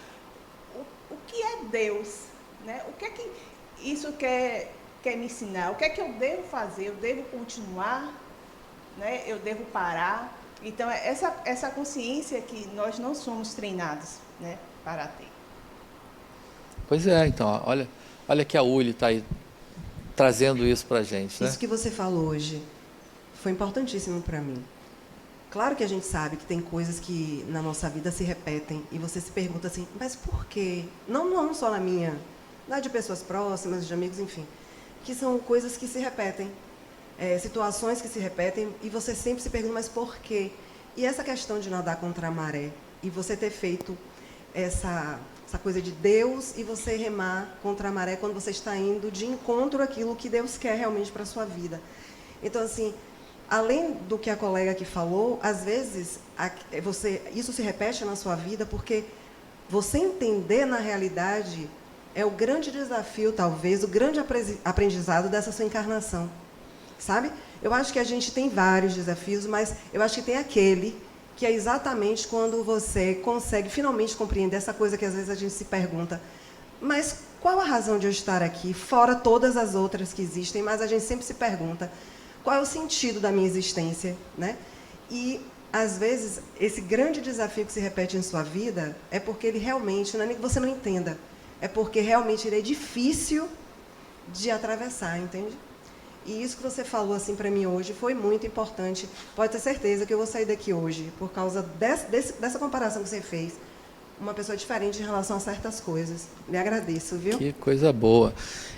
o que é Deus? Né? O que é que isso quer me ensinar? O que é que eu devo fazer? Eu devo continuar? Né? Eu devo parar? Então, essa consciência que nós não somos treinados, né, para ter. Pois é, então, olha que a Uli está aí trazendo isso para a gente. Né? Isso que você falou hoje foi importantíssimo para mim. Claro que a gente sabe que tem coisas que na nossa vida se repetem e você se pergunta assim, mas por quê? Não só na minha, de pessoas próximas, de amigos, enfim, que são coisas que se repetem, situações que se repetem e você sempre se pergunta, mas por quê? E essa questão de nadar contra a maré e você ter feito essa coisa de Deus e você remar contra a maré quando você está indo de encontro àquilo que Deus quer realmente para a sua vida. Então, assim, além do que a colega aqui falou, às vezes isso se repete na sua vida porque você entender na realidade é o grande desafio, talvez, o grande aprendizado dessa sua encarnação. Sabe? Eu acho que a gente tem vários desafios, mas eu acho que tem aquele que é exatamente quando você consegue finalmente compreender essa coisa que às vezes a gente se pergunta, mas qual a razão de eu estar aqui, fora todas as outras que existem, mas a gente sempre se pergunta, qual é o sentido da minha existência, né? E, às vezes, esse grande desafio que se repete em sua vida é porque ele realmente, não é nem que você não entenda, é porque realmente ele é difícil de atravessar, entende? E isso que você falou assim para mim hoje foi muito importante. Pode ter certeza que eu vou sair daqui hoje, por causa dessa comparação que você fez, uma pessoa diferente em relação a certas coisas. Lhe agradeço, viu? Que coisa boa.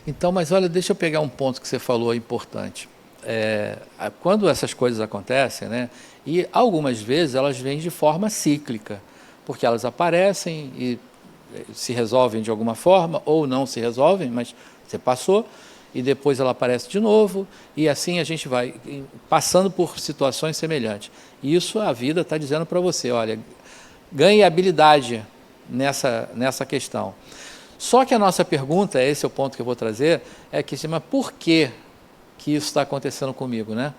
Então, mas olha, deixa eu pegar um ponto que você falou importante. Quando essas coisas acontecem, né, e algumas vezes elas vêm de forma cíclica, porque elas aparecem e se resolvem de alguma forma, ou não se resolvem, mas você passou, e depois ela aparece de novo, e assim a gente vai passando por situações semelhantes. E isso a vida está dizendo para você, olha, ganhe habilidade nessa questão. Só que a nossa pergunta, esse é o ponto que eu vou trazer, é que mas por que isso está acontecendo comigo, né?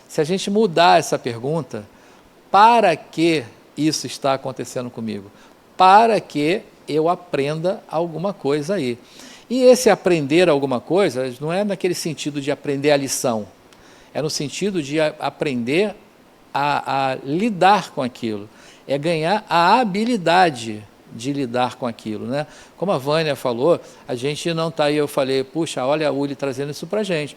Se a gente mudar essa pergunta, para que isso está acontecendo comigo? Para que eu aprenda alguma coisa aí. E esse aprender alguma coisa não é naquele sentido de aprender a lição, é no sentido de aprender a lidar com aquilo, é ganhar a habilidade de lidar com aquilo, né? Como a Vânia falou, a gente não está aí, eu falei, puxa, olha a Uli trazendo isso para a gente.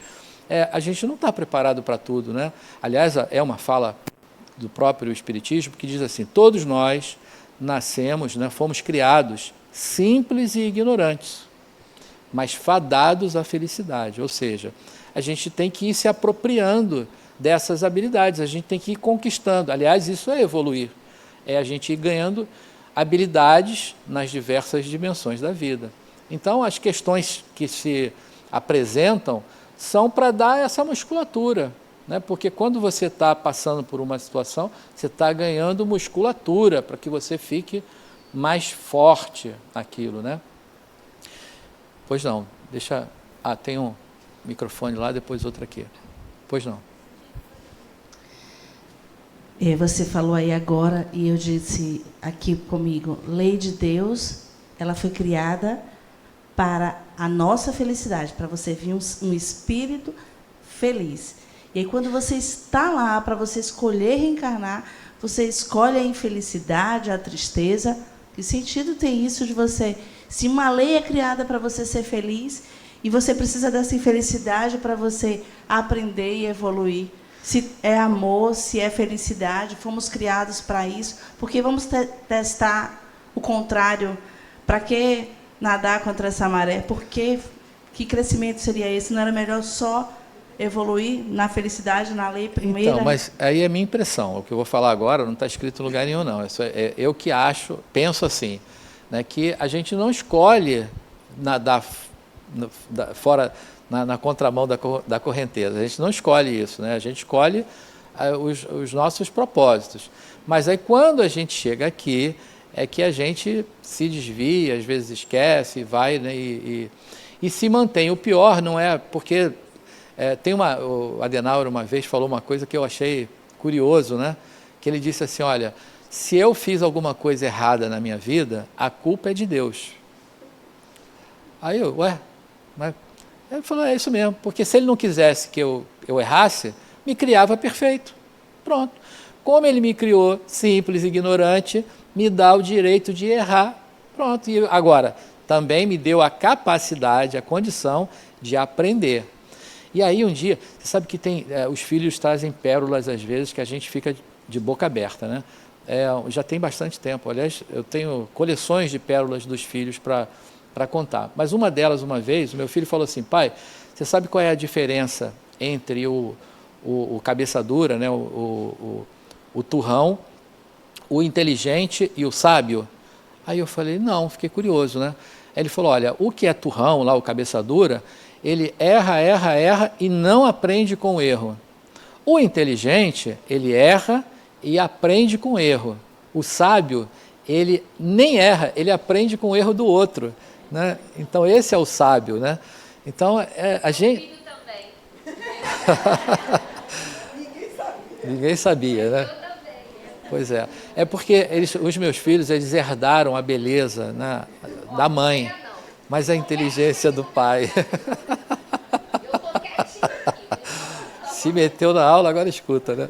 A gente não está preparado para tudo, né? Aliás, é uma fala do próprio Espiritismo que diz assim, todos nós nascemos, né, fomos criados simples e ignorantes, mas fadados à felicidade, ou seja, a gente tem que ir se apropriando dessas habilidades, a gente tem que ir conquistando, aliás, isso é evoluir, é a gente ir ganhando habilidades nas diversas dimensões da vida. Então, as questões que se apresentam são para dar essa musculatura, né? Porque quando você está passando por uma situação, você está ganhando musculatura para que você fique mais forte naquilo, né? Pois não, deixa... tem um microfone lá, depois outro aqui. Pois não. Você falou aí agora, e eu disse aqui comigo, lei de Deus, ela foi criada para a nossa felicidade, para você vir um espírito feliz. E aí, quando você está lá, para você escolher reencarnar, você escolhe a infelicidade, a tristeza. Que sentido tem isso de você... Se uma lei é criada para você ser feliz, e você precisa dessa infelicidade para você aprender e evoluir, se é amor, se é felicidade, fomos criados para isso, porque vamos testar o contrário. Para que nadar contra essa maré? Porque que crescimento seria esse? Não era melhor só evoluir na felicidade, na lei primeira? Então, mas aí é a minha impressão. O que eu vou falar agora não está escrito em lugar nenhum, não. Isso é eu que acho, penso assim, né, que a gente não escolhe nadar fora, na contramão da correnteza. A gente não escolhe isso, né? A gente escolhe os nossos propósitos. Mas aí, quando a gente chega aqui, é que a gente se desvia, às vezes esquece, vai, né, e se mantém. O pior não é porque... o Adenauer uma vez falou uma coisa que eu achei curioso, né? Que ele disse assim, olha, se eu fiz alguma coisa errada na minha vida, a culpa é de Deus. Aí eu, mas... Ele falou, é isso mesmo, porque se ele não quisesse que eu errasse, me criava perfeito. Pronto. Como ele me criou simples, ignorante, me dá o direito de errar. Pronto. E agora, também me deu a capacidade, a condição de aprender. E aí um dia, você sabe que os filhos trazem pérolas às vezes que a gente fica de boca aberta, né? Já tem bastante tempo, aliás, eu tenho coleções de pérolas dos filhos para contar. Mas uma delas, uma vez, o meu filho falou assim, pai, você sabe qual é a diferença entre o cabeça dura, né? o turrão, o inteligente e o sábio? Aí eu falei, não, fiquei curioso, né? Aí ele falou, olha, o que é turrão, lá o cabeça dura, ele erra e não aprende com o erro. O inteligente, ele erra e aprende com o erro. O sábio, ele nem erra, ele aprende com o erro do outro, né? Então, esse é o sábio, né? Então, a gente... Ninguém sabia, né? Pois é. É porque os meus filhos, eles herdaram a beleza, né, da mãe, mas a inteligência do pai. Se meteu na aula, agora escuta, né?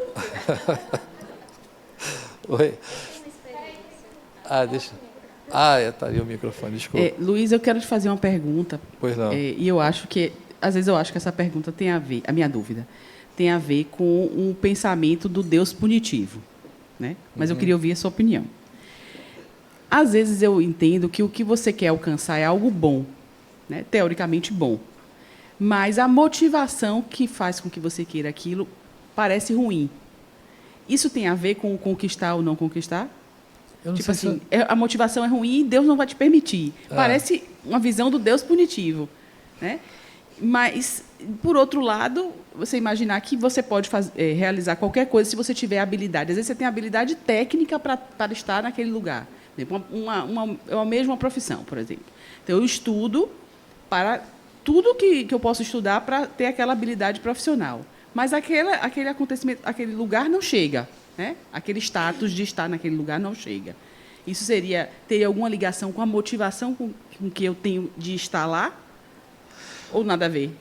Oi. Deixa. Tá ali o microfone, desculpa. Luiz, eu quero te fazer uma pergunta. Pois não. E eu acho que, às vezes eu acho que essa pergunta tem a ver, a minha dúvida, tem a ver com um pensamento do Deus punitivo, né? Mas eu queria ouvir a sua opinião. Às vezes eu entendo que o que você quer alcançar é algo bom, né? Teoricamente bom. Mas a motivação que faz com que você queira aquilo parece ruim. Isso tem a ver com conquistar ou não conquistar? Tipo assim, a motivação é ruim e Deus não vai te permitir. Parece uma visão do Deus punitivo, né? Mas, por outro lado, você imaginar que você pode realizar qualquer coisa se você tiver habilidade. Às vezes você tem habilidade técnica para estar naquele lugar. É a mesma profissão, por exemplo. Então, eu estudo para tudo que eu posso estudar para ter aquela habilidade profissional. Mas aquele acontecimento, aquele lugar não chega, né? Aquele status de estar naquele lugar não chega. Isso teria alguma ligação com a motivação com que eu tenho de estar lá? Ou nada a ver?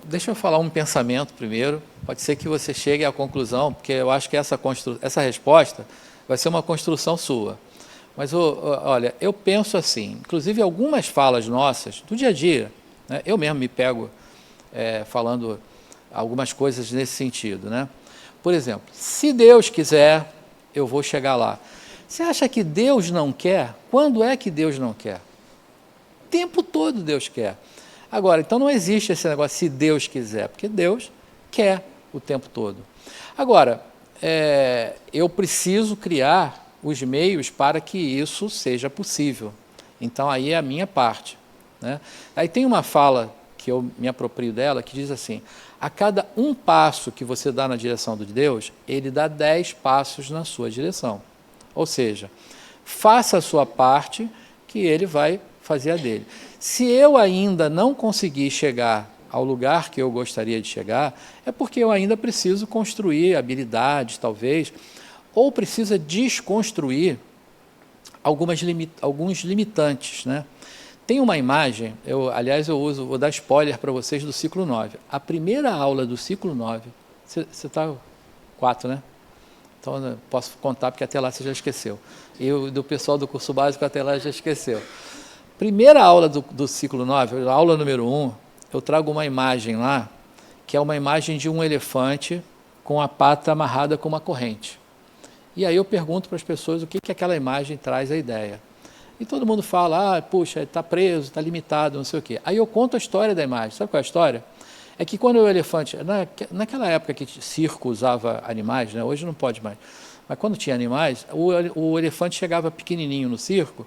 Deixa eu falar um pensamento primeiro. Pode ser que você chegue à conclusão, porque eu acho que essa resposta vai ser uma construção sua. Mas, olha, eu penso assim, inclusive algumas falas nossas, do dia a dia, né, eu mesmo me pego falando algumas coisas nesse sentido, né? Por exemplo, se Deus quiser, eu vou chegar lá. Você acha que Deus não quer? Quando é que Deus não quer? O tempo todo Deus quer. Agora, então não existe esse negócio se Deus quiser, porque Deus quer o tempo todo. Agora, eu preciso criar os meios para que isso seja possível. Então, aí é a minha parte, né? Aí tem uma fala que eu me aproprio dela, que diz assim, a cada um passo que você dá na direção de Deus, Ele dá 10 passos na sua direção. Ou seja, faça a sua parte, que Ele vai fazer a dele. Se eu ainda não conseguir chegar ao lugar que eu gostaria de chegar, é porque eu ainda preciso construir habilidades, talvez, ou precisa desconstruir alguns limitantes, né? Tem uma imagem, aliás, vou dar spoiler para vocês do ciclo 9. A primeira aula do ciclo 9, você está 4, né? Então, eu posso contar, porque até lá você já esqueceu. E do pessoal do curso básico até lá já esqueceu. Primeira aula do ciclo 9, a aula número 1, eu trago uma imagem lá, que é uma imagem de um elefante com a pata amarrada com uma corrente. E aí eu pergunto para as pessoas o que aquela imagem traz a ideia. E todo mundo fala, puxa, está preso, está limitado, não sei o quê. Aí eu conto a história da imagem. Sabe qual é a história? É que quando o elefante, naquela época que circo usava animais, né, hoje não pode mais, mas quando tinha animais, o elefante chegava pequenininho no circo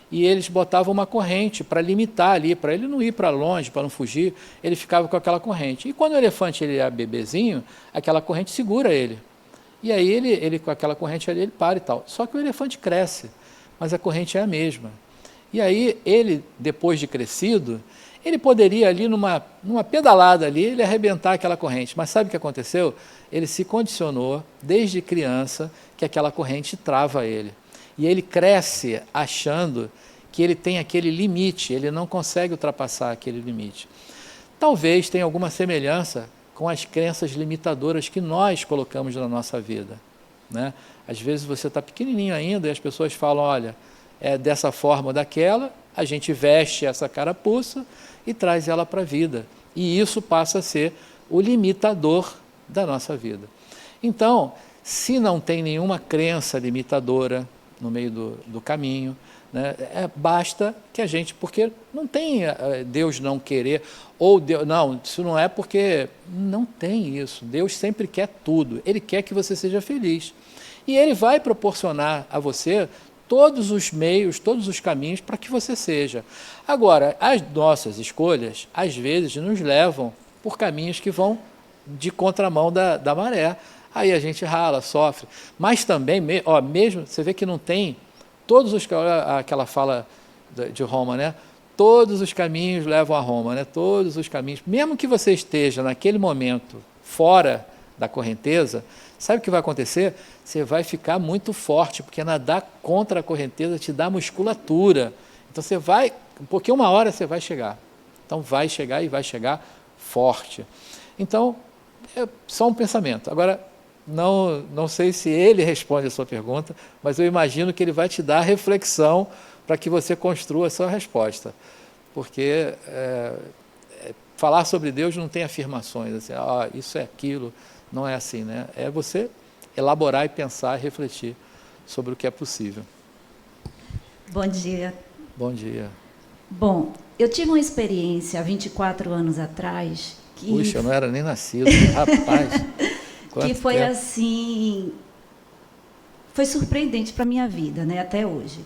e eles botavam uma corrente para limitar ali, para ele não ir para longe, para não fugir, ele ficava com aquela corrente. E quando o elefante ele é bebezinho, aquela corrente segura ele. E aí ele com aquela corrente ali, ele para e tal. Só que o elefante cresce, mas a corrente é a mesma. E aí ele, depois de crescido, ele poderia ali, numa pedalada ali, ele arrebentar aquela corrente. Mas sabe o que aconteceu? Ele se condicionou, desde criança, que aquela corrente trava ele. E ele cresce achando que ele tem aquele limite, ele não consegue ultrapassar aquele limite. Talvez tenha alguma semelhança com as crenças limitadoras que nós colocamos na nossa vida, né? Às vezes você está pequenininho ainda e as pessoas falam, olha, é dessa forma ou daquela, a gente veste essa carapuça e traz ela para a vida. E isso passa a ser o limitador da nossa vida. Então, se não tem nenhuma crença limitadora no meio do caminho, né, basta que a gente, porque não tem Deus não querer, ou Deus, não, isso não é porque não tem isso. Deus sempre quer tudo, Ele quer que você seja feliz. E Ele vai proporcionar a você todos os meios, todos os caminhos para que você seja. Agora, as nossas escolhas, às vezes, nos levam por caminhos que vão de contramão da maré. Aí a gente rala, sofre. Mas também, mesmo, você vê que não tem todos os... Olha aquela fala de Roma, né? Todos os caminhos levam a Roma, né? Todos os caminhos. Mesmo que você esteja, naquele momento, fora da correnteza, sabe o que vai acontecer? Você vai ficar muito forte, porque nadar contra a correnteza te dá musculatura. Então você vai, porque uma hora você vai chegar. Então vai chegar e vai chegar forte. Então, é só um pensamento. Agora, não sei se ele responde a sua pergunta, mas eu imagino que ele vai te dar reflexão para que você construa a sua resposta. Porque falar sobre Deus não tem afirmações, assim, isso é aquilo, não é assim, né? É você elaborar e pensar e refletir sobre o que é possível. Bom dia. Bom dia. Bom, eu tive uma experiência há 24 anos atrás que... Puxa, eu não era nem nascido, rapaz. Que foi assim... Foi surpreendente para a minha vida, né, até hoje.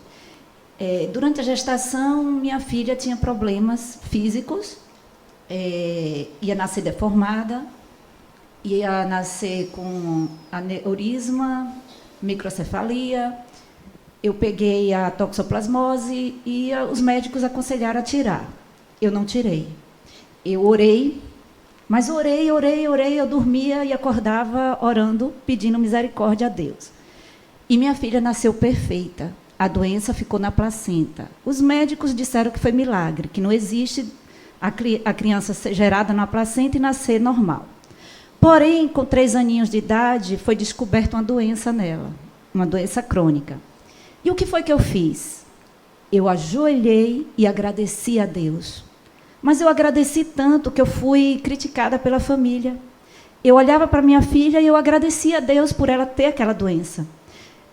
Durante a gestação, minha filha tinha problemas físicos, ia nascer deformada, ia nascer com aneurisma, microcefalia. Eu peguei a toxoplasmose e os médicos aconselharam a tirar. Eu não tirei. Eu orei, mas orei, eu dormia e acordava orando, pedindo misericórdia a Deus. E minha filha nasceu perfeita. A doença ficou na placenta. Os médicos disseram que foi milagre, que não existe a criança ser gerada na placenta e nascer normal. Porém, com 3 aninhos de idade, foi descoberta uma doença nela, uma doença crônica. E o que foi que eu fiz? Eu ajoelhei e agradeci a Deus. Mas eu agradeci tanto que eu fui criticada pela família. Eu olhava para minha filha e eu agradecia a Deus por ela ter aquela doença.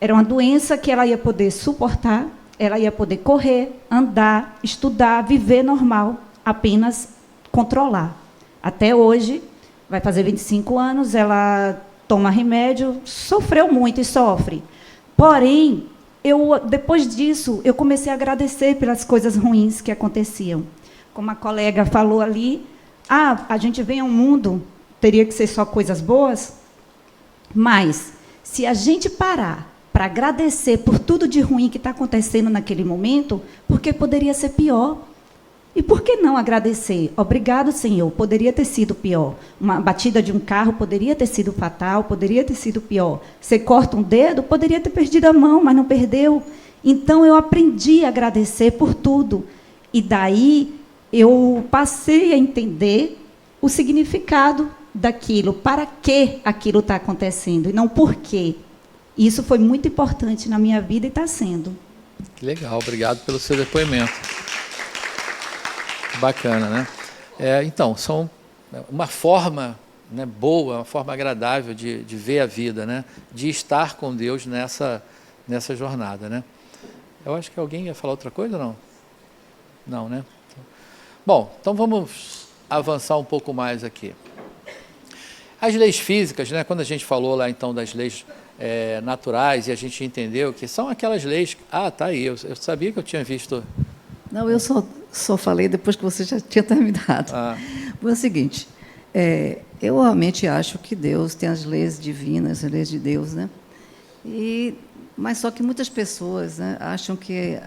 Era uma doença que ela ia poder suportar, ela ia poder correr, andar, estudar, viver normal, apenas controlar. Até hoje, vai fazer 25 anos, ela toma remédio, sofreu muito e sofre. Porém, depois disso, eu comecei a agradecer pelas coisas ruins que aconteciam. Como a colega falou ali, a gente vem ao mundo, teria que ser só coisas boas? Mas, se a gente parar para agradecer por tudo de ruim que está acontecendo naquele momento, porque poderia ser pior. E por que não agradecer? Obrigado, Senhor, poderia ter sido pior. Uma batida de um carro poderia ter sido fatal, poderia ter sido pior. Você corta um dedo, poderia ter perdido a mão, mas não perdeu. Então, eu aprendi a agradecer por tudo. E daí, eu passei a entender o significado daquilo, para que aquilo está acontecendo, e não por quê. Isso foi muito importante na minha vida e está sendo. Que legal, obrigado pelo seu depoimento. Bacana, né? Então, são uma forma né, boa, uma forma agradável de ver a vida, né, de estar com Deus nessa jornada, né? Eu acho que alguém ia falar outra coisa, não? Não, né? Bom, então vamos avançar um pouco mais aqui. As leis físicas, né, quando a gente falou lá então das leis naturais, e a gente entendeu que são aquelas leis... Ah, tá aí, eu sabia que eu tinha visto... Não, eu só falei depois que você já tinha terminado. Foi o seguinte, eu realmente acho que Deus tem as leis divinas, as leis de Deus, né? Mas só que muitas pessoas, né, acham que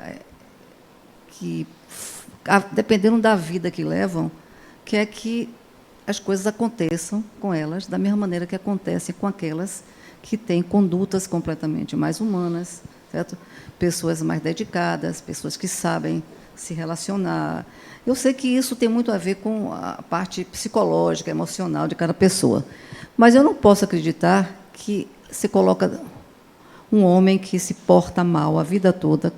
dependendo da vida que levam, quer que as coisas aconteçam com elas da mesma maneira que acontecem com aquelas que têm condutas completamente mais humanas, certo? Pessoas mais dedicadas, pessoas que sabem se relacionar. Eu sei que isso tem muito a ver com a parte psicológica, emocional de cada pessoa, mas eu não posso acreditar que se coloca um homem que se porta mal a vida toda,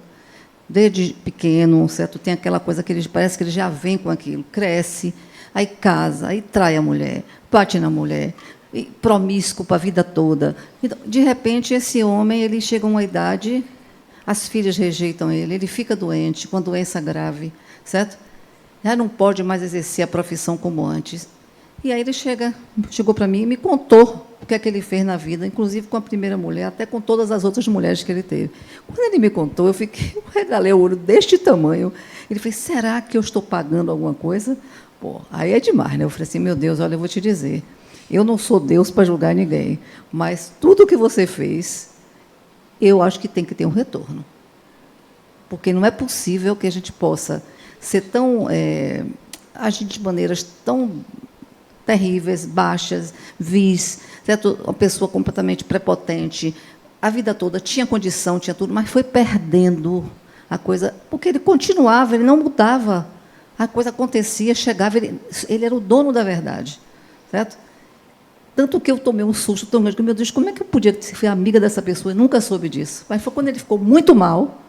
desde pequeno, certo? Tem aquela coisa que parece que ele já vem com aquilo, cresce, aí casa, aí trai a mulher, bate na mulher, e promíscuo para a vida toda. Então, de repente, esse homem ele chega a uma idade, as filhas rejeitam ele fica doente, com doença grave, certo? Já não pode mais exercer a profissão como antes. E aí ele chegou para mim e me contou o que é que ele fez na vida, inclusive com a primeira mulher, até com todas as outras mulheres que ele teve. Quando ele me contou, eu regalei o olho deste tamanho. Ele fez, será que eu estou pagando alguma coisa? Pô, aí é demais, né? Eu falei assim, meu Deus, olha, eu vou te dizer, eu não sou Deus para julgar ninguém, mas tudo que você fez, eu acho que tem que ter um retorno. Porque não é possível que a gente possa ser tão... agir de maneiras tão terríveis, baixas, vis, certo? Uma pessoa completamente prepotente, a vida toda tinha condição, tinha tudo, mas foi perdendo a coisa, porque ele continuava, ele não mudava, a coisa acontecia, chegava, ele era o dono da verdade, certo? Tanto que eu tomei um susto tão grande, que, meu Deus, como é que eu podia ser amiga dessa pessoa? Eu nunca soube disso. Mas foi quando ele ficou muito mal,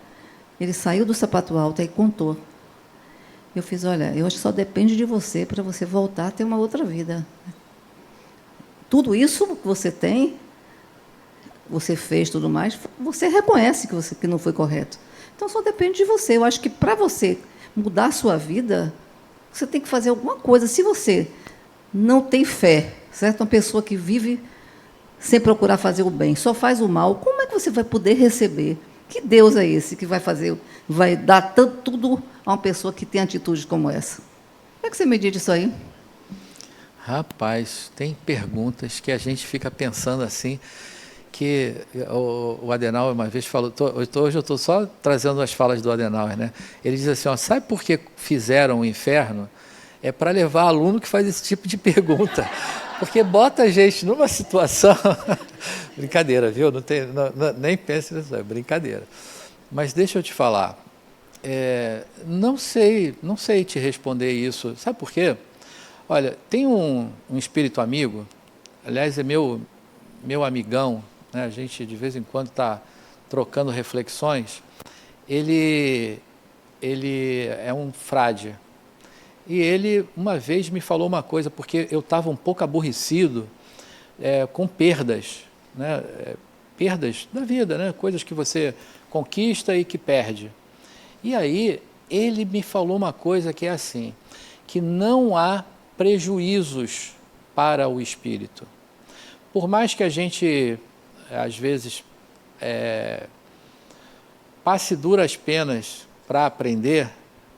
ele saiu do sapato alto e contou. Eu fiz, olha, eu acho que só depende de você para você voltar a ter uma outra vida. Tudo isso que você tem, você fez tudo mais, você reconhece que não foi correto. Então, só depende de você. Eu acho que, para você mudar a sua vida, você tem que fazer alguma coisa. Se você não tem fé, certo? Uma pessoa que vive sem procurar fazer o bem, só faz o mal, como é que você vai poder receber? Que Deus é esse que vai dar tudo a uma pessoa que tem atitudes como essa? Como é que você medita isso aí? Rapaz, tem perguntas que a gente fica pensando assim, que o Adenauer uma vez falou, hoje eu estou só trazendo as falas do Adenauer, né? Ele diz assim, sabe por que fizeram o inferno? É para levar aluno que faz esse tipo de pergunta, porque bota a gente numa situação... Brincadeira, viu? Nem pense nisso, é brincadeira. Mas deixa eu te falar, não sei te responder isso. Sabe por quê? Olha, tem um espírito amigo, aliás, é meu amigão, né? A gente de vez em quando está trocando reflexões. Ele é um frade. E ele, uma vez, me falou uma coisa, porque eu estava um pouco aborrecido com perdas, né? Perdas da vida, né? Coisas que você conquista e que perde. E aí, ele me falou uma coisa que é assim, que não há prejuízos para o espírito. Por mais que a gente, às vezes, passe duras penas para aprender,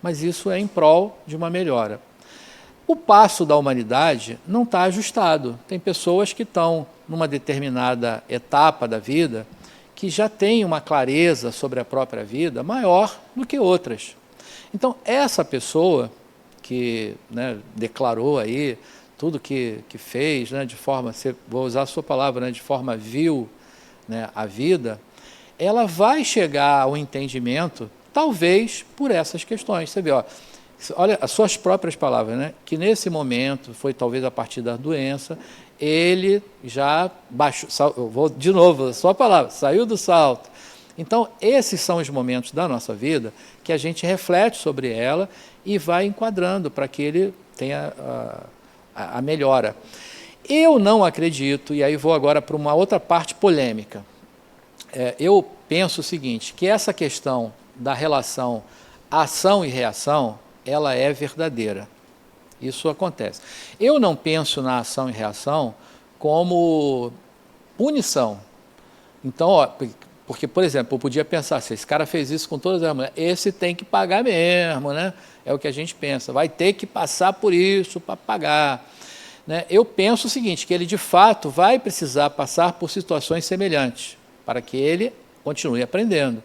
mas isso é em prol de uma melhora. O passo da humanidade não está ajustado. Tem pessoas que estão numa determinada etapa da vida que já têm uma clareza sobre a própria vida maior do que outras. Então, essa pessoa que, né, declarou aí tudo que fez, né, de forma, vou usar a sua palavra, né, de forma vil, né, a vida, ela vai chegar ao entendimento, talvez por essas questões. Você vê, olha as suas próprias palavras, né, que nesse momento, foi talvez a partir da doença, ele já baixou, vou de novo, a sua palavra, saiu do salto. Então, esses são os momentos da nossa vida que a gente reflete sobre ela e vai enquadrando para que ele tenha a melhora. Eu não acredito, e aí vou agora para uma outra parte polêmica. Eu penso o seguinte, que essa questão da relação ação e reação, ela é verdadeira. Isso acontece. Eu não penso na ação e reação como punição. Então, ó, porque, por exemplo, eu podia pensar, se esse cara fez isso com todas as mulheres, esse tem que pagar mesmo, né? É o que a gente pensa, vai ter que passar por isso para pagar. Né? Eu penso o seguinte, que ele de fato vai precisar passar por situações semelhantes, para que ele continue aprendendo.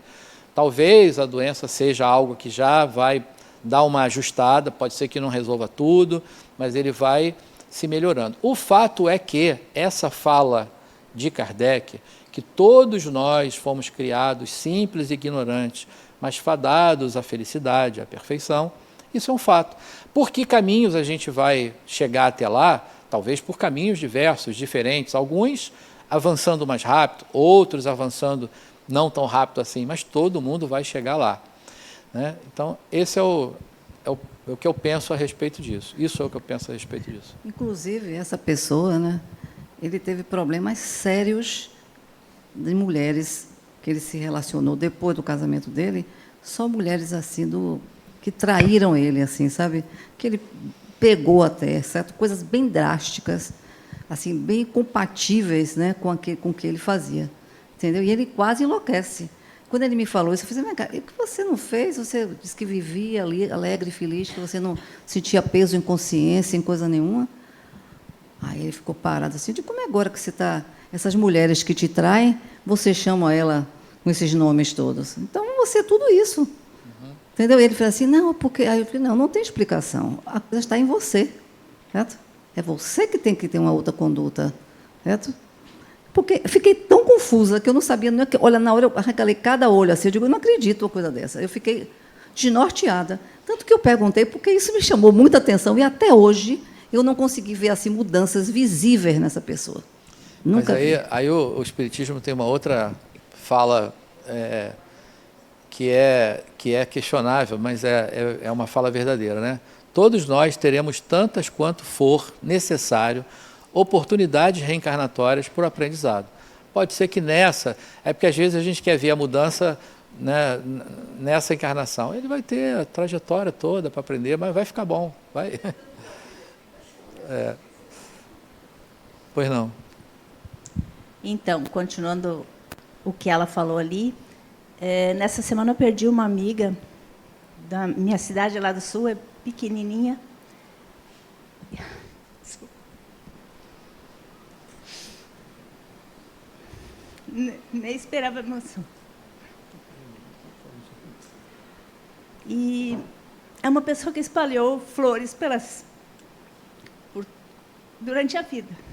Talvez a doença seja algo que já vai dar uma ajustada, pode ser que não resolva tudo, mas ele vai se melhorando. O fato é que essa fala de Kardec, que todos nós fomos criados simples e ignorantes, mas fadados à felicidade, à perfeição, isso é um fato. Por que caminhos a gente vai chegar até lá? Talvez por caminhos diversos, diferentes, alguns avançando mais rápido, outros avançando não tão rápido assim, mas todo mundo vai chegar lá. Né? Então, esse é o que eu penso a respeito disso. Isso é o que eu penso a respeito disso. Inclusive, essa pessoa, né, ele teve problemas sérios de mulheres que ele se relacionou depois do casamento dele, só mulheres assim que traíram ele, assim, sabe? Que ele pegou até, certo? Coisas bem drásticas, assim, bem compatíveis, né, com o que ele fazia, entendeu? E ele quase enlouquece. Quando ele me falou isso, eu falei, cara, o que você não fez? Você disse que vivia ali, alegre e feliz, que você não sentia peso em consciência, em coisa nenhuma. Aí ele ficou parado assim, de como é agora que você está... Essas mulheres que te traem, você chama ela com esses nomes todos. Então, você é tudo isso. Entendeu? E ele falou assim, não, porque... Aí eu falei, não tem explicação. A coisa está em você. Certo? É você que tem que ter uma outra conduta. Certo? Porque fiquei tão confusa que eu não sabia... Olha, na hora eu arregalei cada olho assim, eu digo, eu não acredito uma coisa dessa. Eu fiquei desnorteada. Tanto que eu perguntei, porque isso me chamou muita atenção, e até hoje eu não consegui ver assim, mudanças visíveis nessa pessoa. Nunca vi. Aí o Espiritismo tem uma outra fala que é questionável, mas é uma fala verdadeira. Né? Todos nós teremos tantas quanto for necessário oportunidades reencarnatórias por aprendizado. Pode ser que nessa... É porque às vezes a gente quer ver a mudança, né, nessa encarnação. Ele vai ter a trajetória toda para aprender, mas vai ficar bom. Vai. Pois não. Então, continuando o que ela falou ali, nessa semana eu perdi uma amiga da minha cidade lá do sul, é pequenininha. Desculpa. Nem esperava a emoção. E é uma pessoa que espalhou flores durante a vida.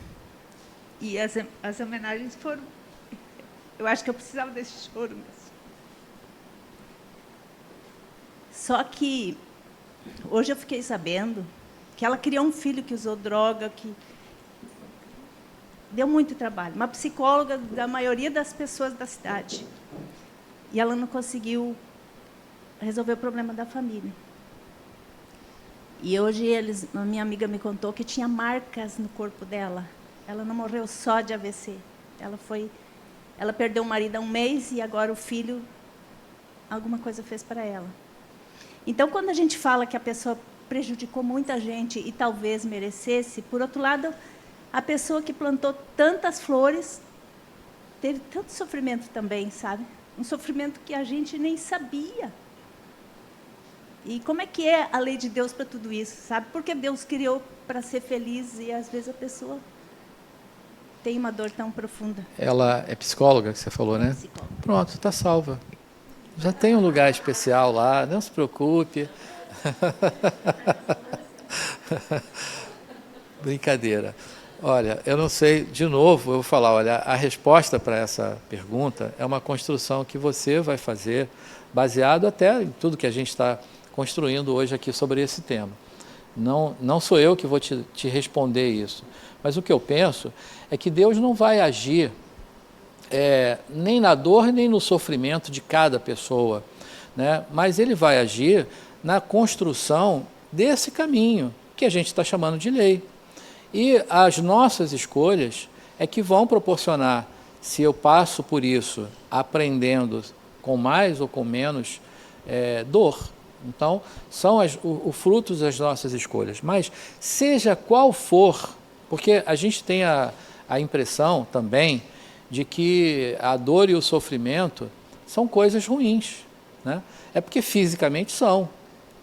E as homenagens foram... Eu acho que eu precisava desse choro mesmo. Só que hoje eu fiquei sabendo que ela criou um filho que usou droga, que deu muito trabalho. Uma psicóloga da maioria das pessoas da cidade. E ela não conseguiu resolver o problema da família. E hoje a minha amiga me contou que tinha marcas no corpo dela. Ela não morreu só de AVC. Ela perdeu o marido há um mês e agora o filho, alguma coisa fez para ela. Então, quando a gente fala que a pessoa prejudicou muita gente e talvez merecesse, por outro lado, a pessoa que plantou tantas flores teve tanto sofrimento também, sabe? Um sofrimento que a gente nem sabia. E como é que é a lei de Deus para tudo isso, sabe? Porque Deus criou para ser feliz e, às vezes, a pessoa tem uma dor tão profunda. Ela é psicóloga, que você falou, né? Psicóloga. Pronto, está salva. Já tem um lugar especial lá, não se preocupe. Brincadeira. Olha, eu não sei, de novo, eu vou falar, olha, a resposta para essa pergunta é uma construção que você vai fazer, baseado até em tudo que a gente está construindo hoje aqui sobre esse tema. Não sou eu que vou te responder isso, mas o que eu penso é que Deus não vai agir nem na dor, nem no sofrimento de cada pessoa, né? Mas Ele vai agir na construção desse caminho, que a gente está chamando de lei. E as nossas escolhas é que vão proporcionar, se eu passo por isso aprendendo com mais ou com menos dor. Então, são o fruto das nossas escolhas. Mas, seja qual for, porque a gente tem a impressão também de que a dor e o sofrimento são coisas ruins, né? É porque fisicamente são,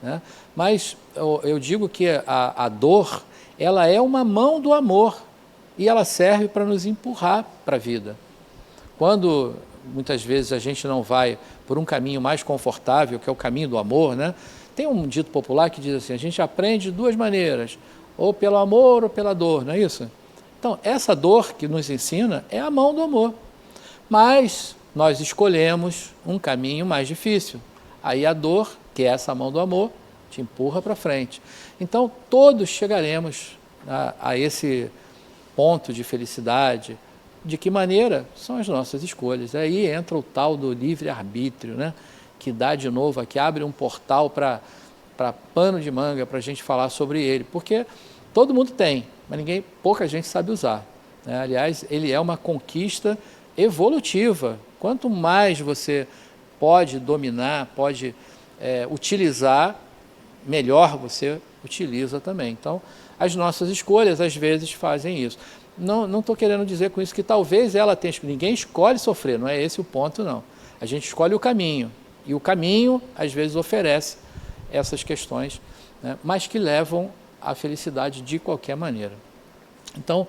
né? Mas eu digo que a dor, ela é uma mão do amor e ela serve para nos empurrar para a vida. Quando muitas vezes a gente não vai por um caminho mais confortável, que é o caminho do amor, né? Tem um dito popular que diz assim, a gente aprende de duas maneiras, ou pelo amor ou pela dor, não é isso? Então, essa dor que nos ensina é a mão do amor. Mas nós escolhemos um caminho mais difícil. Aí a dor, que é essa mão do amor, te empurra para frente. Então, todos chegaremos a esse ponto de felicidade. De que maneira? São as nossas escolhas. Aí entra o tal do livre-arbítrio, né? Que dá de novo aqui, abre um portal para pano de manga, para a gente falar sobre ele. Porque todo mundo tem, mas pouca gente sabe usar, né? Aliás, ele é uma conquista evolutiva. Quanto mais você pode dominar, pode utilizar, melhor você utiliza também. Então, as nossas escolhas, às vezes, fazem isso. Não estou querendo dizer com isso que talvez ela tenha... Ninguém escolhe sofrer, não é esse o ponto, não. A gente escolhe o caminho. E o caminho, às vezes, oferece essas questões, né, mas que levam à felicidade de qualquer maneira. Então,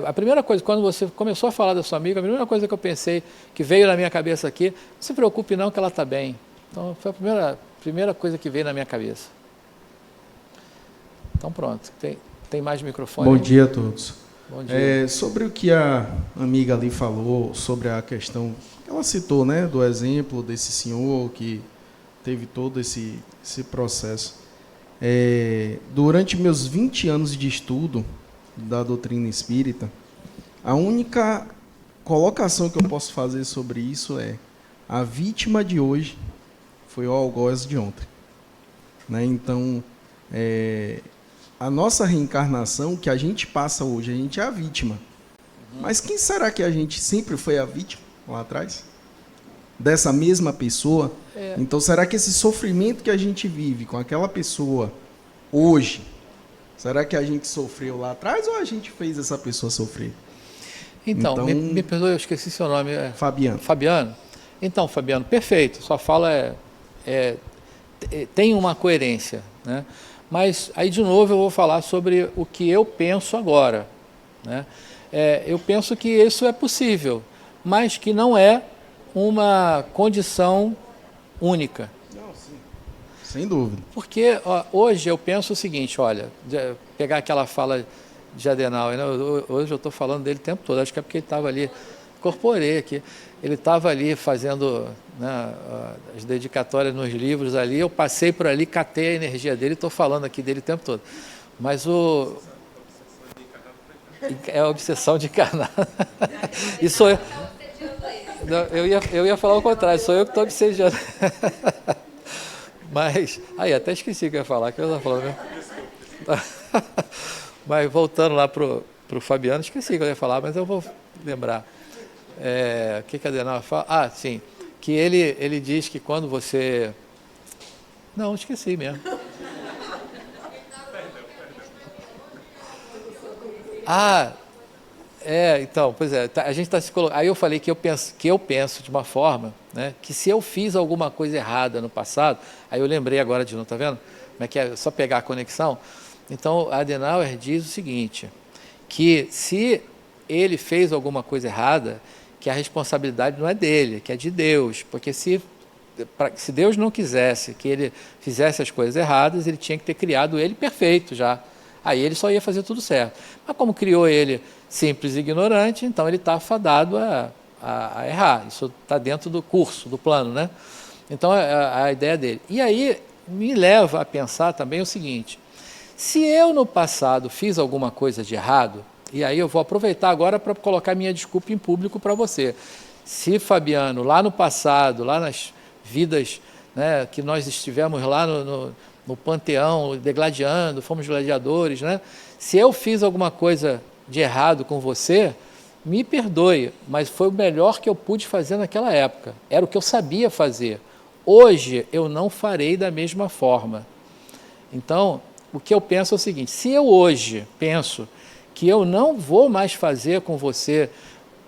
a primeira coisa, quando você começou a falar da sua amiga, a primeira coisa que eu pensei, que veio na minha cabeça aqui, não se preocupe não que ela está bem. Então, foi a primeira coisa que veio na minha cabeça. Então, pronto. Tem mais microfone? Bom dia a todos. Bom dia. Sobre o que a amiga ali falou, sobre a questão, ela citou, né, do exemplo desse senhor que teve todo esse processo. Durante meus 20 anos de estudo da doutrina espírita, a única colocação que eu posso fazer sobre isso é: a vítima de hoje foi o algoz de ontem, né? Então, a nossa reencarnação que a gente passa hoje, a gente é a vítima. Mas quem será que a gente sempre foi a vítima lá atrás? Dessa mesma pessoa? Então, será que esse sofrimento que a gente vive com aquela pessoa hoje, será que a gente sofreu lá atrás ou a gente fez essa pessoa sofrer? Então me perdoe, eu esqueci seu nome. Fabiano. Fabiano? Então, Fabiano, perfeito. Sua fala tem uma coerência, né? Mas aí, de novo, eu vou falar sobre o que eu penso agora, né? Eu penso que isso é possível, mas que não é uma condição única. Não, sim. Sem dúvida. Porque hoje eu penso o seguinte, olha, pegar aquela fala de Adenauer, né? Hoje eu estou falando dele o tempo todo, acho que é porque ele estava ali, incorporei aqui, ele estava ali fazendo, né, as dedicatórias nos livros ali, eu passei por ali, catei a energia dele e estou falando aqui dele o tempo todo. Mas é a obsessão de encarnar. E sou eu. Eu ia falar o contrário, sou eu que estou obsediando. Mas, até esqueci o que eu ia falar, que eu estava falando mesmo. Mas voltando lá para o Fabiano, esqueci o que eu ia falar, mas eu vou lembrar. O que a Adenauer fala? Sim, que ele diz que quando você... Não, esqueci mesmo. Então, pois é, a gente está se colocando. Aí eu falei que eu penso de uma forma, né, que se eu fiz alguma coisa errada no passado, aí eu lembrei agora de novo, tá vendo? Como é que é? Só pegar a conexão. Então, a Adenauer diz o seguinte, que se ele fez alguma coisa errada, que a responsabilidade não é dele, que é de Deus, porque se Deus não quisesse que ele fizesse as coisas erradas, ele tinha que ter criado ele perfeito já. Aí ele só ia fazer tudo certo. Mas como criou ele simples e ignorante, então ele está afadado a errar. Isso está dentro do curso, do plano, né? Então, a ideia dele. E aí me leva a pensar também o seguinte, se eu no passado fiz alguma coisa de errado, e aí eu vou aproveitar agora para colocar minha desculpa em público para você. Se, Fabiano, lá no passado, lá nas vidas, né, que nós estivemos lá no panteão, degladiando, fomos gladiadores, né? Se eu fiz alguma coisa de errado com você, me perdoe, mas foi o melhor que eu pude fazer naquela época. Era o que eu sabia fazer. Hoje eu não farei da mesma forma. Então, o que eu penso é o seguinte: se eu hoje penso que eu não vou mais fazer com você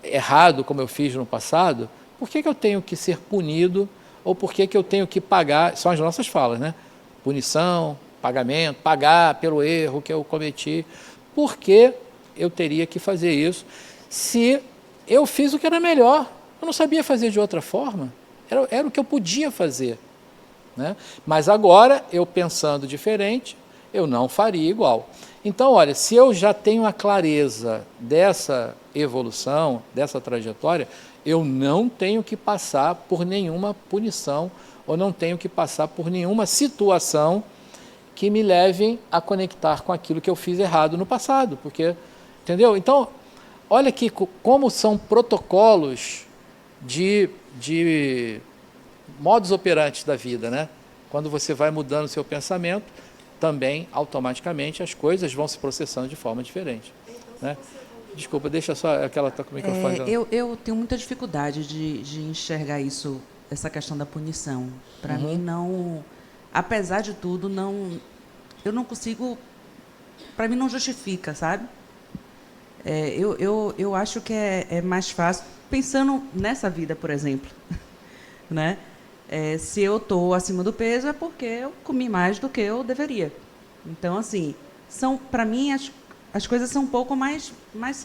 errado como eu fiz no passado, por que eu tenho que ser punido ou por que eu tenho que pagar? São as nossas falas, né? Punição, pagamento, pagar pelo erro que eu cometi. Por que eu teria que fazer isso se eu fiz o que era melhor? Eu não sabia fazer de outra forma. Era o que eu podia fazer, né? Mas agora, eu pensando diferente, eu não faria igual. Então, olha, se eu já tenho a clareza dessa evolução, dessa trajetória, eu não tenho que passar por nenhuma punição ou não tenho que passar por nenhuma situação que me levem a conectar com aquilo que eu fiz errado no passado, porque, entendeu? Então, olha aqui como são protocolos de modus operandi da vida, né? Quando você vai mudando o seu pensamento, também, automaticamente, as coisas vão se processando de forma diferente, né? Desculpa, deixa só aquela toca o microfone. Eu tenho muita dificuldade de enxergar isso, essa questão da punição. Para mim, não... Apesar de tudo, não, eu não consigo... Para mim, não justifica, sabe? Eu acho que é mais fácil... Pensando nessa vida, por exemplo, né? Se eu estou acima do peso, é porque eu comi mais do que eu deveria. Então, assim, para mim, as coisas são um pouco mais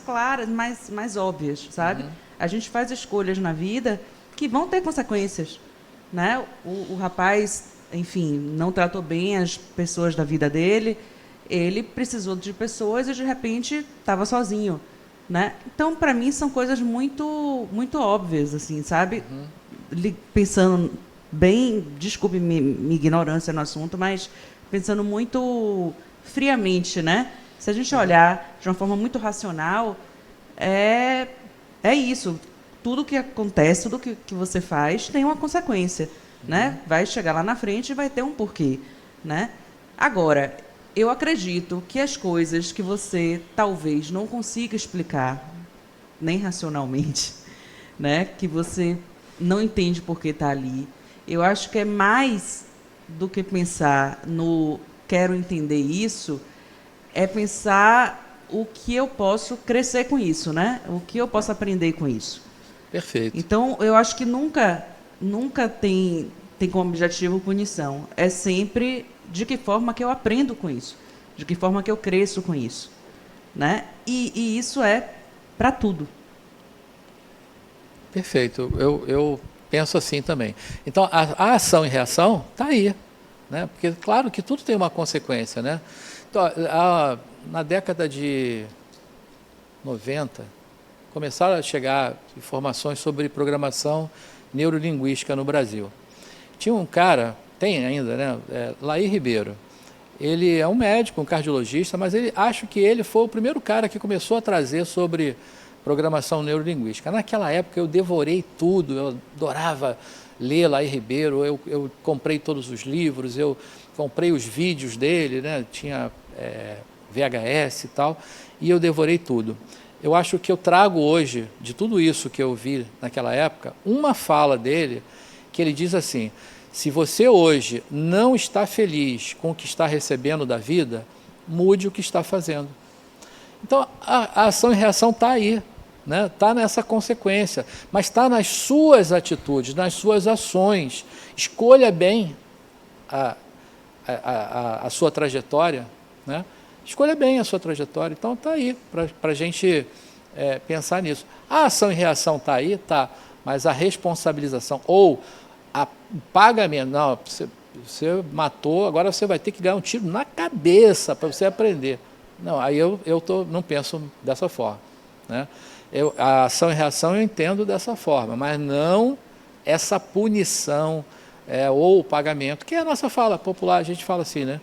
claras, mais óbvias, sabe? A gente faz escolhas na vida que vão ter consequências, né? O rapaz, enfim, não tratou bem as pessoas da vida dele, ele precisou de pessoas e, de repente, estava sozinho, né? Então, para mim, são coisas muito óbvias, assim, sabe? Pensando bem, desculpe minha ignorância no assunto, mas pensando muito friamente, né? Se a gente olhar de uma forma muito racional, é isso. Tudo que acontece, tudo que você faz tem uma consequência, né? Vai chegar lá na frente e vai ter um porquê, né? Agora, eu acredito que as coisas que você talvez não consiga explicar, nem racionalmente, né? Que você não entende por que está ali, eu acho que é mais do que pensar no quero entender isso, é pensar o que eu posso crescer com isso, né? O que eu posso aprender com isso. Perfeito. Então, eu acho que nunca tem como objetivo punição. É sempre de que forma que eu aprendo com isso, de que forma que eu cresço com isso, né? E isso é para tudo. Perfeito. Eu penso assim também. Então, a ação e reação está aí, né? Porque, claro que tudo tem uma consequência, né? Então, na década de 90, começaram a chegar informações sobre programação neurolinguística no Brasil. Tinha um cara, tem ainda, né? Laí Ribeiro. Ele é um médico, um cardiologista, mas acho que ele foi o primeiro cara que começou a trazer sobre programação neurolinguística. Naquela época eu devorei tudo, eu adorava ler Laí Ribeiro, eu comprei todos os livros, eu comprei os vídeos dele, né? Tinha VHS e tal, e eu devorei tudo. Eu acho que eu trago hoje, de tudo isso que eu vi naquela época, uma fala dele, que ele diz assim: se você hoje não está feliz com o que está recebendo da vida, mude o que está fazendo. Então, a ação e reação está aí, né? Está nessa consequência, mas está nas suas atitudes, nas suas ações. Escolha bem a sua trajetória, né? Escolha bem a sua trajetória. Então, está aí para a gente pensar nisso. A ação e reação está aí, tá, mas a responsabilização ou o pagamento, não, você matou, agora você vai ter que ganhar um tiro na cabeça para você aprender. Não, aí eu não penso dessa forma, né? A ação e reação eu entendo dessa forma, mas não essa punição ou o pagamento, que é a nossa fala popular, a gente fala assim, né?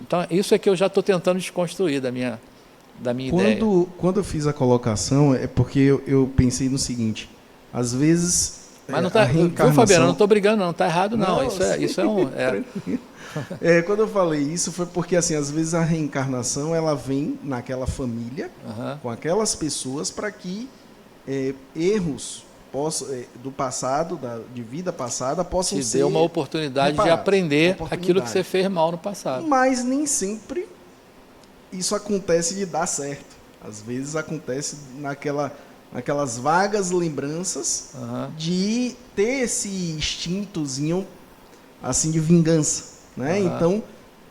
Então, isso é que eu já estou tentando desconstruir da minha ideia. Quando eu fiz a colocação, é porque eu pensei no seguinte: às vezes Mas não está, viu, Fabiano? Não estou brigando, não está errado, não. Isso é um. Quando eu falei isso foi porque, assim, às vezes a reencarnação ela vem naquela família, com aquelas pessoas, para que erros do passado, de vida passada, possam te ser dê uma oportunidade de aprender aquilo que você fez mal no passado. Mas nem sempre isso acontece de dar certo. Às vezes acontece naquelas vagas lembranças de ter esse instintozinho assim de vingança, né? Então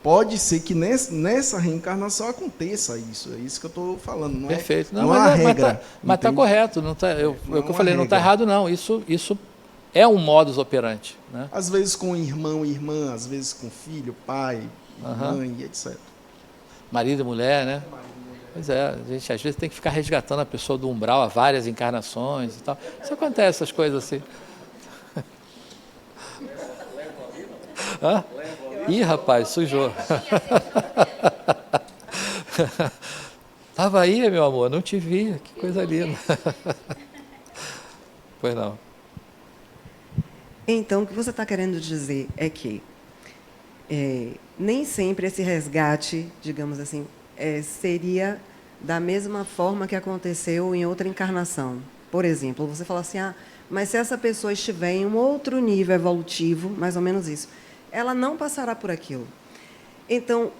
pode ser que nessa reencarnação aconteça isso. É isso que eu estou falando. Não perfeito. Não há regra. Mas está correto. Não tá, o que eu falei não está errado, não. Isso é um modus operandi, né? Às vezes com irmão e irmã, às vezes com filho, pai, mãe, etc. Marido e mulher, né? Pois é, a gente às vezes tem que ficar resgatando a pessoa do umbral há várias encarnações e tal. Isso acontece, essas coisas assim. Ih, rapaz, sujou. Estava aí, meu amor, não te vi, que coisa linda. Pois não. Então, o que você está querendo dizer é que nem sempre esse resgate, digamos assim, seria da mesma forma que aconteceu em outra encarnação. Por exemplo, você fala assim, mas se essa pessoa estiver em um outro nível evolutivo, mais ou menos isso, ela não passará por aquilo. Então,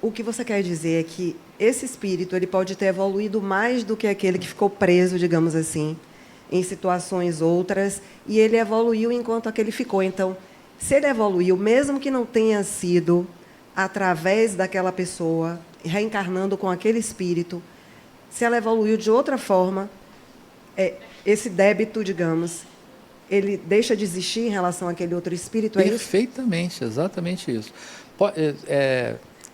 o que você quer dizer é que esse espírito ele pode ter evoluído mais do que aquele que ficou preso, digamos assim, em situações outras, e ele evoluiu enquanto aquele ficou. Então, se ele evoluiu, mesmo que não tenha sido através daquela pessoa, reencarnando com aquele espírito, se ela evoluiu de outra forma, esse débito, digamos, ele deixa de existir em relação àquele outro espírito, é isso? Perfeitamente, exatamente isso.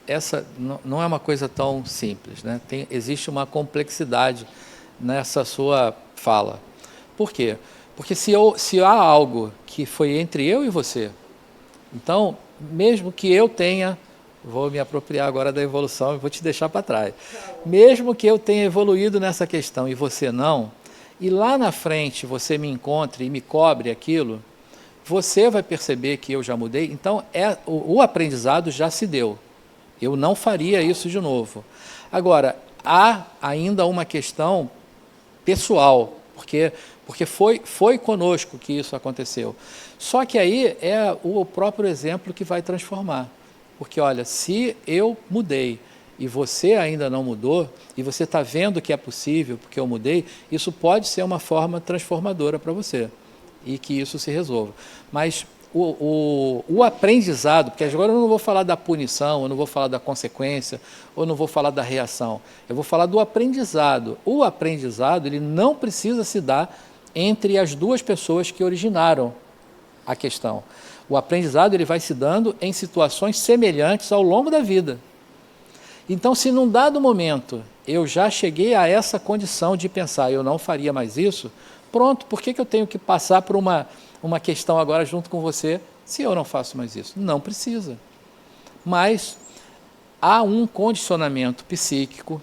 Essa não é uma coisa tão simples, né? Existe uma complexidade nessa sua fala. Por quê? Porque se há algo que foi entre eu e você, então, mesmo que eu tenha, vou me apropriar agora da evolução e vou te deixar para trás, mesmo que eu tenha evoluído nessa questão e você não, e lá na frente você me encontre e me cobre aquilo, você vai perceber que eu já mudei. Então, o aprendizado já se deu. Eu não faria isso de novo. Agora, há ainda uma questão pessoal, porque foi conosco que isso aconteceu. Só que aí é o próprio exemplo que vai transformar. Porque, olha, se eu mudei e você ainda não mudou, e você está vendo que é possível, porque eu mudei, isso pode ser uma forma transformadora para você, e que isso se resolva. Mas o aprendizado, porque agora eu não vou falar da punição, eu não vou falar da consequência, ou não vou falar da reação, eu vou falar do aprendizado. O aprendizado, ele não precisa se dar entre as duas pessoas que originaram a questão. O aprendizado ele vai se dando em situações semelhantes ao longo da vida. Então, se num dado momento eu já cheguei a essa condição de pensar, eu não faria mais isso, pronto, por que eu tenho que passar por uma questão agora junto com você, se eu não faço mais isso? Não precisa. Mas há um condicionamento psíquico,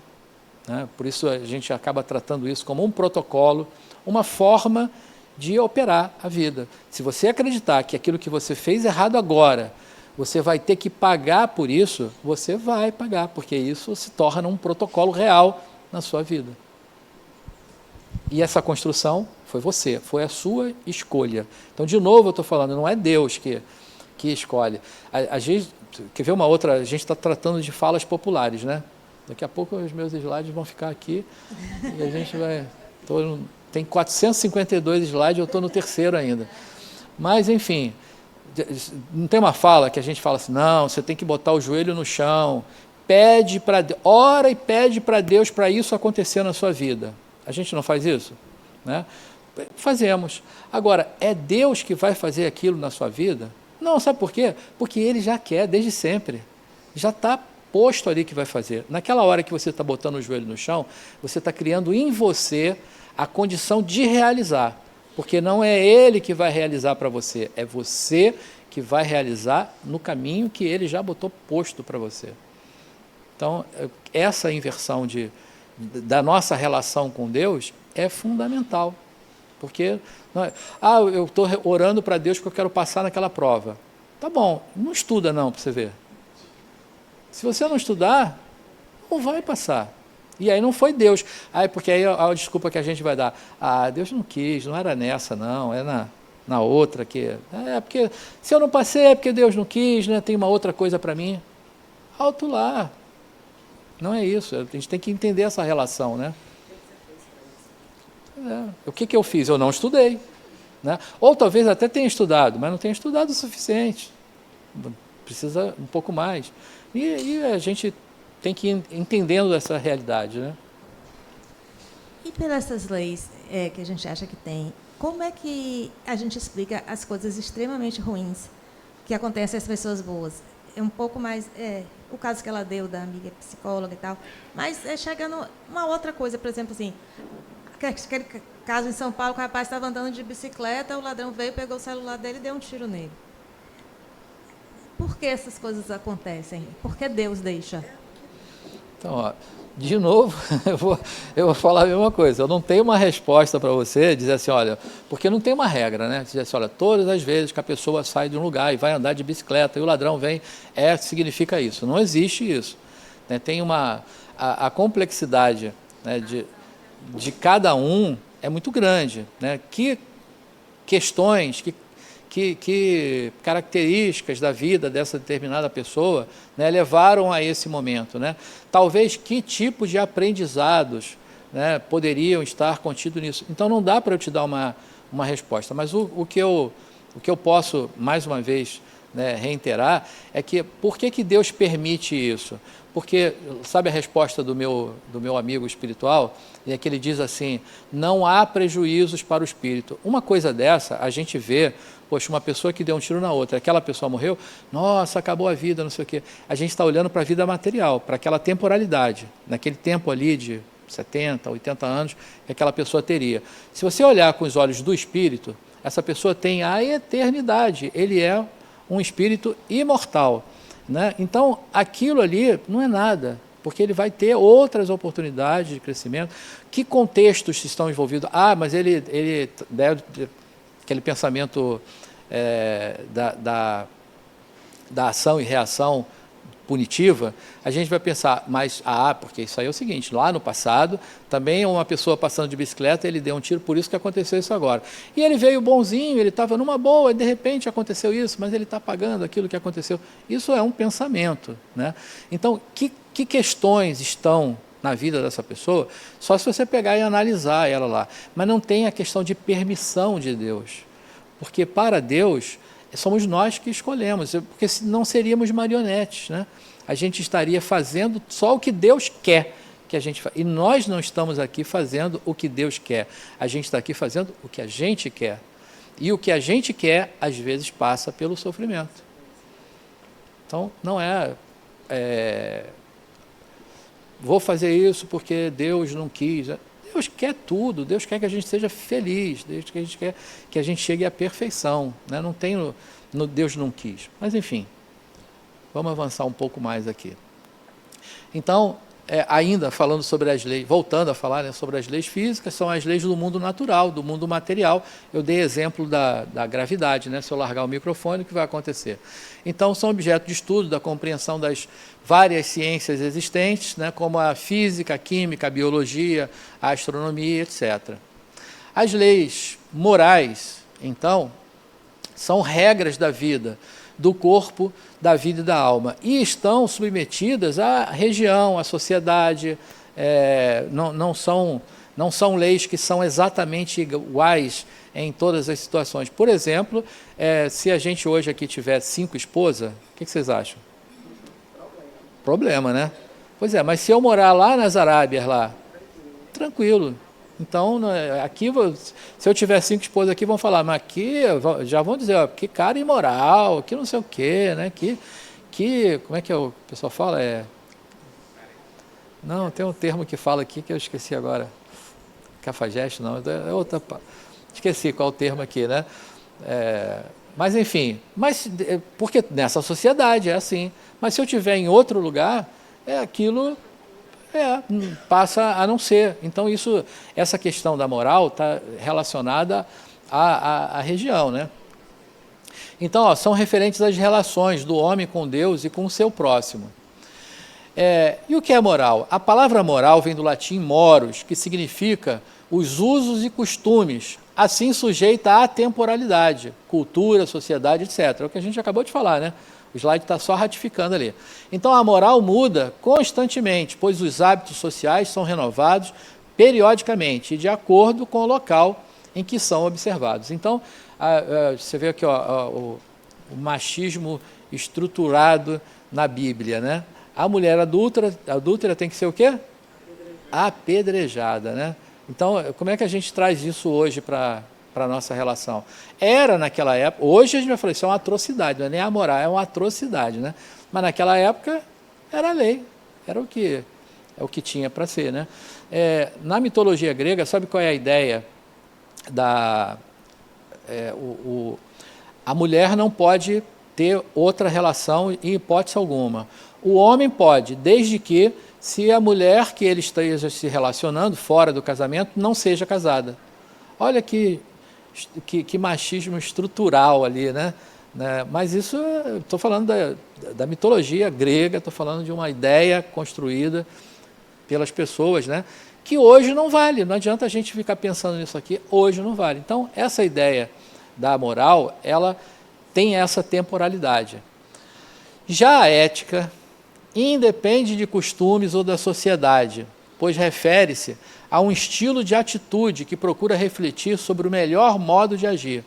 né? Por isso a gente acaba tratando isso como um protocolo, uma forma de operar a vida. Se você acreditar que aquilo que você fez errado agora, você vai ter que pagar por isso, você vai pagar, porque isso se torna um protocolo real na sua vida. E essa construção foi você, foi a sua escolha. Então, de novo, eu estou falando, não é Deus que escolhe. A gente, quer ver uma outra? A gente está tratando de falas populares, né? Daqui a pouco os meus slides vão ficar aqui e a gente vai... Tem 452 slides, eu estou no terceiro ainda. Mas, enfim, não tem uma fala que a gente fala assim, não, você tem que botar o joelho no chão, ora e pede para Deus para isso acontecer na sua vida. A gente não faz isso? Né? Fazemos. Agora, é Deus que vai fazer aquilo na sua vida? Não, sabe por quê? Porque Ele já quer, desde sempre. Já está posto ali que vai fazer. Naquela hora que você está botando o joelho no chão, você está criando em você a condição de realizar. Porque não é Ele que vai realizar para você, é você que vai realizar no caminho que Ele já botou posto para você. Então, essa inversão da nossa relação com Deus é fundamental. Porque, eu estou orando para Deus porque eu quero passar naquela prova. Tá bom, não estuda não, para você ver. Se você não estudar, não vai passar. E aí não foi Deus. Porque aí a desculpa que a gente vai dar. Deus não quis, não era nessa não, é na outra que... porque se eu não passei é porque Deus não quis, né? Tem uma outra coisa para mim. Alto lá. Não é isso, a gente tem que entender essa relação, né? O que eu fiz? Eu não estudei. Né? Ou talvez até tenha estudado, mas não tenha estudado o suficiente. Precisa um pouco mais. E a gente tem que ir entendendo essa realidade. Né? E pelas essas leis que a gente acha que tem, como é que a gente explica as coisas extremamente ruins que acontecem às pessoas boas? É um pouco mais... o caso que ela deu da amiga psicóloga e tal, mas chegando uma outra coisa, por exemplo, assim, aquele caso em São Paulo, que o rapaz estava andando de bicicleta, o ladrão veio, pegou o celular dele e deu um tiro nele. Por que essas coisas acontecem? Por que Deus deixa? Então, de novo, eu vou falar a mesma coisa. Eu não tenho uma resposta para você dizer assim, olha, porque não tem uma regra, né? Dizer assim, olha, todas as vezes que a pessoa sai de um lugar e vai andar de bicicleta e o ladrão vem, significa isso. Não existe isso. Né? Tem a complexidade, né, de cada um é muito grande. Né? Que questões, que características da vida dessa determinada pessoa, né, levaram a esse momento. Né? Talvez que tipo de aprendizados, né, poderiam estar contidos nisso. Então não dá para eu te dar uma resposta, mas o que eu posso, mais uma vez, né, reiterar, é que por que Deus permite isso? Porque, sabe a resposta do meu amigo espiritual? É que ele diz assim, não há prejuízos para o espírito. Uma coisa dessa, a gente vê, poxa, uma pessoa que deu um tiro na outra, aquela pessoa morreu, nossa, acabou a vida, não sei o quê. A gente está olhando para a vida material, para aquela temporalidade, naquele tempo ali de 70, 80 anos, que aquela pessoa teria. Se você olhar com os olhos do espírito, essa pessoa tem a eternidade, ele é um espírito imortal. Né? Então, aquilo ali não é nada, porque ele vai ter outras oportunidades de crescimento. Que contextos estão envolvidos? Mas ele deve... Aquele pensamento da ação e reação punitiva, a gente vai pensar, porque isso aí é o seguinte, lá no passado, também uma pessoa passando de bicicleta, ele deu um tiro, por isso que aconteceu isso agora. E ele veio bonzinho, ele estava numa boa, e de repente aconteceu isso, mas ele está pagando aquilo que aconteceu. Isso é um pensamento. Né? Então, que questões estão na vida dessa pessoa? Só se você pegar e analisar ela lá. Mas não tem a questão de permissão de Deus. Porque para Deus, somos nós que escolhemos, porque não seríamos marionetes, né? A gente estaria fazendo só o que Deus quer que a gente faça. E nós não estamos aqui fazendo o que Deus quer. A gente está aqui fazendo o que a gente quer. E o que a gente quer, às vezes, passa pelo sofrimento. Então, não vou fazer isso porque Deus não quis. Deus quer tudo, Deus quer que a gente seja feliz, Deus quer que a gente chegue à perfeição. Né? Não tem Deus não quis. Mas, enfim, vamos avançar um pouco mais aqui. Então, ainda falando sobre as leis, voltando a falar, né, sobre as leis físicas, são as leis do mundo natural, do mundo material. Eu dei exemplo da gravidade, né? Se eu largar o microfone, o que vai acontecer? Então, são objeto de estudo da compreensão das várias ciências existentes, né, como a física, a química, a biologia, a astronomia, etc. As leis morais, então, são regras da vida, do corpo, da vida e da alma, e estão submetidas à região, à sociedade. Não são leis que são exatamente iguais em todas as situações. Por exemplo, se a gente hoje aqui tiver 5 esposas, o que vocês acham? Problema, né? Pois é, mas se eu morar lá nas Arábias, lá, tranquilo. Então, aqui, se eu tiver 5 esposas aqui, vão falar, mas aqui, já vão dizer, ó, que cara imoral, que não sei o quê, né? Como é que o pessoal fala? Não, tem um termo que fala aqui que eu esqueci agora. Cafajeste, não, é outra. Esqueci qual é o termo aqui, né? Mas, enfim, porque nessa sociedade é assim. Mas se eu estiver em outro lugar, aquilo passa a não ser. Então, essa questão da moral está relacionada à região, né? Então, ó, são referentes às relações do homem com Deus e com o seu próximo. E o que é moral? A palavra moral vem do latim moros, que significa os usos e costumes, assim sujeita à temporalidade, cultura, sociedade, etc. É o que a gente acabou de falar, né? O slide está só ratificando ali. Então, a moral muda constantemente, pois os hábitos sociais são renovados periodicamente e de acordo com o local em que são observados. Então, você vê aqui o machismo estruturado na Bíblia, né? A mulher adúltera tem que ser o quê? Apedrejada, né? Então, como é que a gente traz isso hoje para a nossa relação? Era naquela época, hoje a gente vai falar, isso é uma atrocidade, não é nem a moral, é uma atrocidade, né? Mas naquela época era a lei, era o que tinha para ser, né? Na mitologia grega, sabe qual é a ideia a mulher não pode ter outra relação em hipótese alguma. O homem pode, desde que se a mulher que ele esteja se relacionando fora do casamento não seja casada. Olha que machismo estrutural ali, né? Mas isso, estou falando da mitologia grega, estou falando de uma ideia construída pelas pessoas, né? Que hoje não vale, não adianta a gente ficar pensando nisso aqui, hoje não vale. Então, essa ideia da moral, ela tem essa temporalidade. Já a ética independe de costumes ou da sociedade, pois refere-se a um estilo de atitude que procura refletir sobre o melhor modo de agir,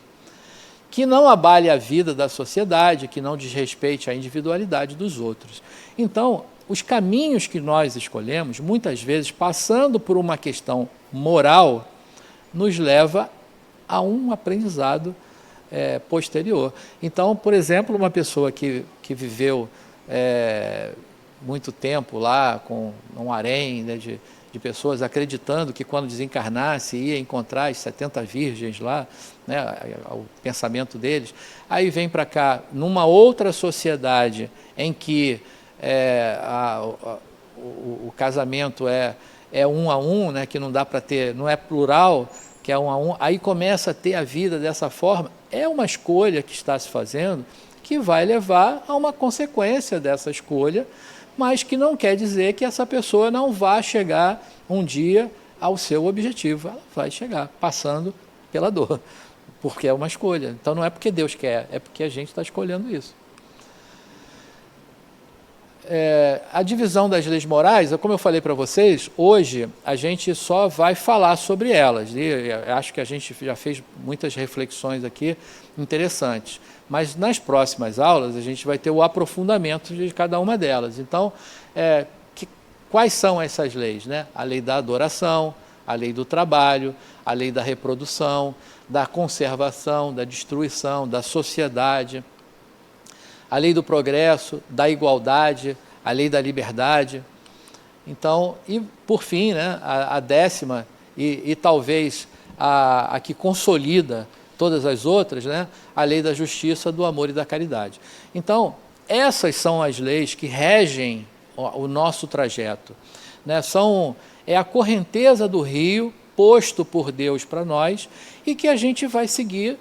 que não abale a vida da sociedade, que não desrespeite a individualidade dos outros. Então, os caminhos que nós escolhemos, muitas vezes, passando por uma questão moral, nos leva a um aprendizado posterior. Então, por exemplo, uma pessoa que viveu muito tempo lá com um harém, né, de pessoas acreditando que quando desencarnasse ia encontrar as 70 virgens lá, né, o pensamento deles, aí vem para cá, numa outra sociedade em que o casamento é um a um, né, que não dá para ter, não é plural, que é um a um, aí começa a ter a vida dessa forma, é uma escolha que está se fazendo que vai levar a uma consequência dessa escolha, mas que não quer dizer que essa pessoa não vá chegar um dia ao seu objetivo. Ela vai chegar, passando pela dor, porque é uma escolha. Então não é porque Deus quer, é porque a gente está escolhendo isso. A divisão das leis morais, como eu falei para vocês, hoje a gente só vai falar sobre elas. E acho que a gente já fez muitas reflexões aqui interessantes. Mas nas próximas aulas a gente vai ter o aprofundamento de cada uma delas. Então, quais são essas leis, né? A lei da adoração, a lei do trabalho, a lei da reprodução, da conservação, da destruição, da sociedade, a lei do progresso, da igualdade, a lei da liberdade. Então, e por fim, né, a 10ª e talvez a que consolida todas as outras, né, a lei da justiça, do amor e da caridade. Então, essas são as leis que regem o nosso trajeto, né? É a correnteza do rio posto por Deus para nós e que a gente vai seguir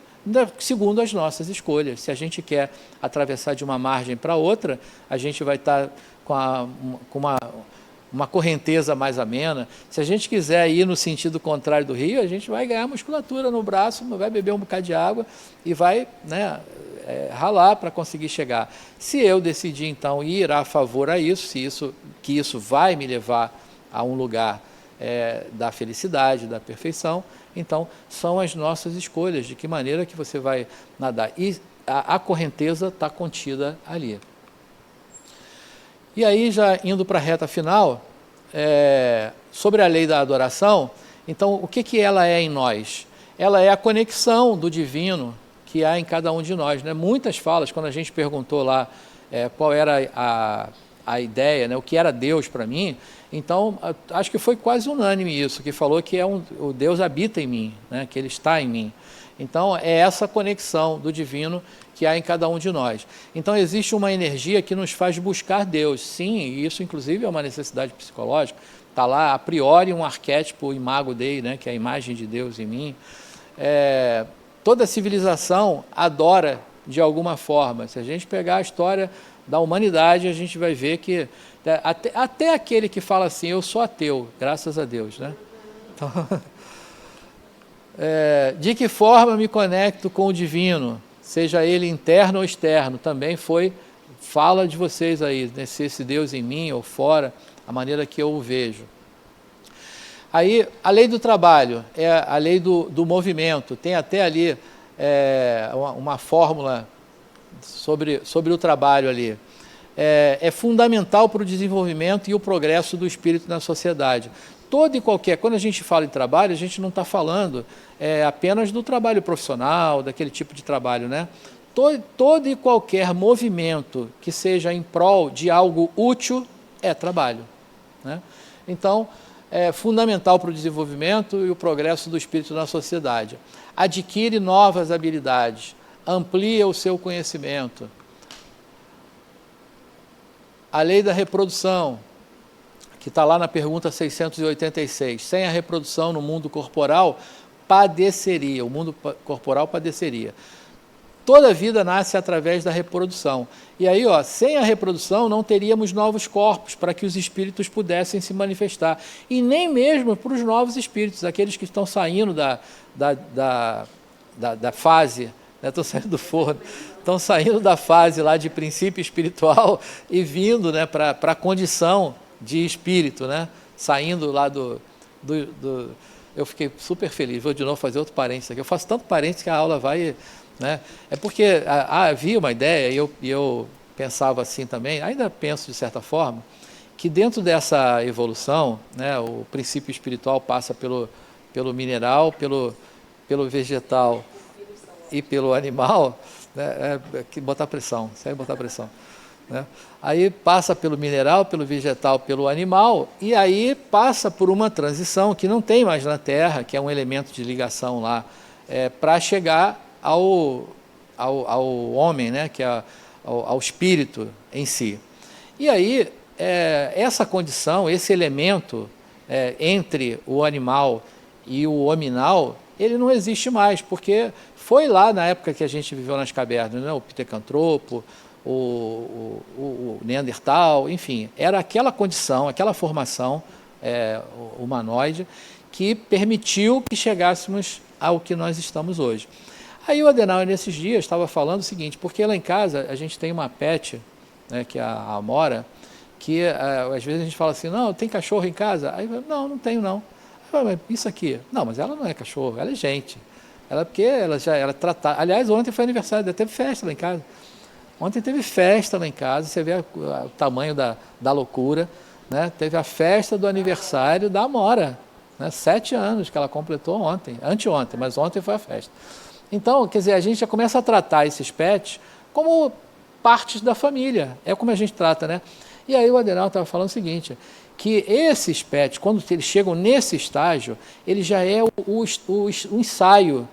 segundo as nossas escolhas. Se a gente quer atravessar de uma margem para outra, a gente vai estar com uma correnteza mais amena. Se a gente quiser ir no sentido contrário do rio, a gente vai ganhar musculatura no braço, vai beber um bocado de água e vai, né, ralar para conseguir chegar. Se eu decidir, então, ir a favor a isso, que isso vai me levar a um lugar da felicidade, da perfeição, então são as nossas escolhas, de que maneira que você vai nadar. E a correnteza está contida ali. E aí, já indo para a reta final, sobre a lei da adoração, então o que ela é em nós? Ela é a conexão do divino que há em cada um de nós, né? Muitas falas, quando a gente perguntou lá qual era a ideia, né, o que era Deus para mim, então acho que foi quase unânime isso, que falou que o Deus habita em mim, né, que Ele está em mim. Então, é essa conexão do divino que há em cada um de nós. Então, existe uma energia que nos faz buscar Deus. Sim, e isso, inclusive, é uma necessidade psicológica. Está lá, a priori, um arquétipo, o imago Dei, né, que é a imagem de Deus em mim. Toda civilização adora de alguma forma. Se a gente pegar a história da humanidade, a gente vai ver que até aquele que fala assim, eu sou ateu, graças a Deus, né? Então, de que forma me conecto com o divino, seja ele interno ou externo, também fala de vocês aí, né? Se esse Deus em mim ou fora, a maneira que eu o vejo. Aí, a lei do trabalho, é a lei do movimento, tem até ali uma fórmula sobre o trabalho ali. É fundamental para o desenvolvimento e o progresso do espírito na sociedade. Todo e qualquer, quando a gente fala em trabalho, a gente não está falando apenas do trabalho profissional, daquele tipo de trabalho, né? Todo e qualquer movimento que seja em prol de algo útil é trabalho, né? Então, é fundamental para o desenvolvimento e o progresso do espírito na sociedade. Adquire novas habilidades, amplia o seu conhecimento. A lei da reprodução, que está lá na pergunta 686, sem a reprodução no mundo corporal, padeceria, o mundo corporal padeceria. Toda vida nasce através da reprodução. E aí, sem a reprodução, não teríamos novos corpos para que os espíritos pudessem se manifestar. E nem mesmo para os novos espíritos, aqueles que estão saindo da fase, né, estão saindo do forno, estão saindo da fase lá de princípio espiritual e vindo, né, para a condição de espírito, né, saindo lá Eu fiquei super feliz, vou de novo fazer outro parênteses aqui. Eu faço tanto parênteses que a aula vai... Né? É porque havia uma ideia, e eu pensava assim também, ainda penso de certa forma, que dentro dessa evolução, né, o princípio espiritual passa pelo mineral, pelo vegetal e pelo animal, né, botar pressão, isso aí é botar pressão. Né? Aí passa pelo mineral, pelo vegetal, pelo animal, e aí passa por uma transição que não tem mais na Terra, que é um elemento de ligação lá, para chegar ao homem, né, que é ao espírito em si. E aí, essa condição, esse elemento entre o animal e o hominal, ele não existe mais, porque foi lá na época que a gente viveu nas cavernas, né, o pithecantropo, o Neandertal, enfim, era aquela condição, aquela formação humanoide que permitiu que chegássemos ao que nós estamos hoje. Aí o Adenauer, nesses dias, estava falando o seguinte, porque lá em casa a gente tem uma pet, né, que é a Amora, que às vezes a gente fala assim, não, tem cachorro em casa? Aí, não tenho não. Aí, mas isso aqui? Não, mas ela não é cachorro, ela é gente. Porque ela trata... Aliás, ontem foi aniversário, teve festa lá em casa. Ontem teve festa lá em casa, você vê o tamanho da loucura, né? Teve a festa do aniversário da Amora, né? 7 anos que ela completou ontem, anteontem, mas ontem foi a festa. Então, quer dizer, a gente já começa a tratar esses pets como partes da família, é como a gente trata, né? E aí o Adenauer estava falando o seguinte, que esses pets, quando eles chegam nesse estágio, ele já é o ensaio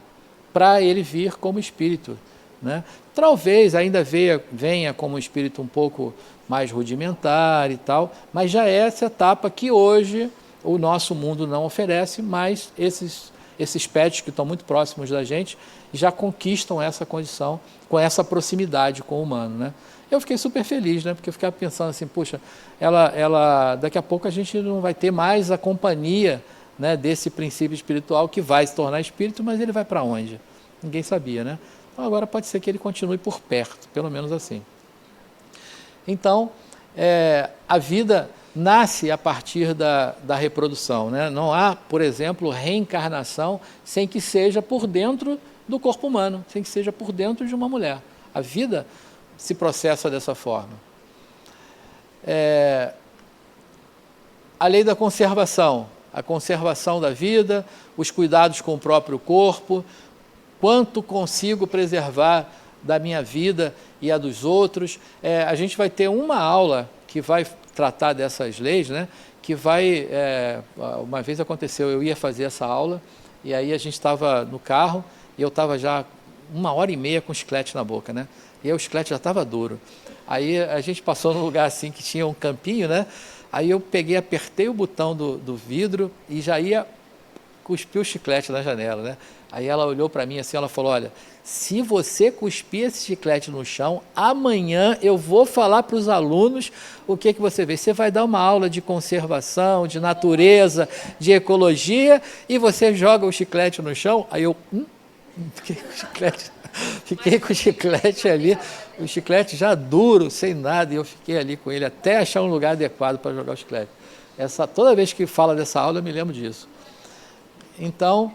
para ele vir como espírito, né? Talvez ainda venha como um espírito um pouco mais rudimentar e tal, mas já é essa etapa que hoje o nosso mundo não oferece, mas esses pets que estão muito próximos da gente já conquistam essa condição com essa proximidade com o humano, né? Eu fiquei super feliz, né? Porque eu ficava pensando assim, puxa, daqui a pouco a gente não vai ter mais a companhia, né, desse princípio espiritual que vai se tornar espírito, mas ele vai para onde? Ninguém sabia, né? Então agora pode ser que ele continue por perto, pelo menos assim. Então, a vida nasce a partir da reprodução, né? Não há, por exemplo, reencarnação sem que seja por dentro do corpo humano, sem que seja por dentro de uma mulher. A vida se processa dessa forma. A lei da conservação, a conservação da vida, os cuidados com o próprio corpo, quanto consigo preservar da minha vida e a dos outros. A gente vai ter uma aula que vai tratar dessas leis, né? Que vai, uma vez aconteceu, eu ia fazer essa aula, e aí a gente estava no carro, e eu estava já 1h30 com o chiclete na boca, né? E aí o chiclete já estava duro. Aí a gente passou num lugar assim que tinha um campinho, né? Aí eu peguei, apertei o botão do vidro e já ia cuspir o chiclete na janela, né? Aí ela olhou para mim assim, ela falou, olha, se você cuspir esse chiclete no chão, amanhã eu vou falar para os alunos o que você vê. Você vai dar uma aula de conservação, de natureza, de ecologia, e você joga o chiclete no chão. Aí eu fiquei com o chiclete ali, o chiclete já duro, sem nada, e eu fiquei ali com ele até achar um lugar adequado para jogar o chiclete. Toda vez que fala dessa aula, eu me lembro disso. Então,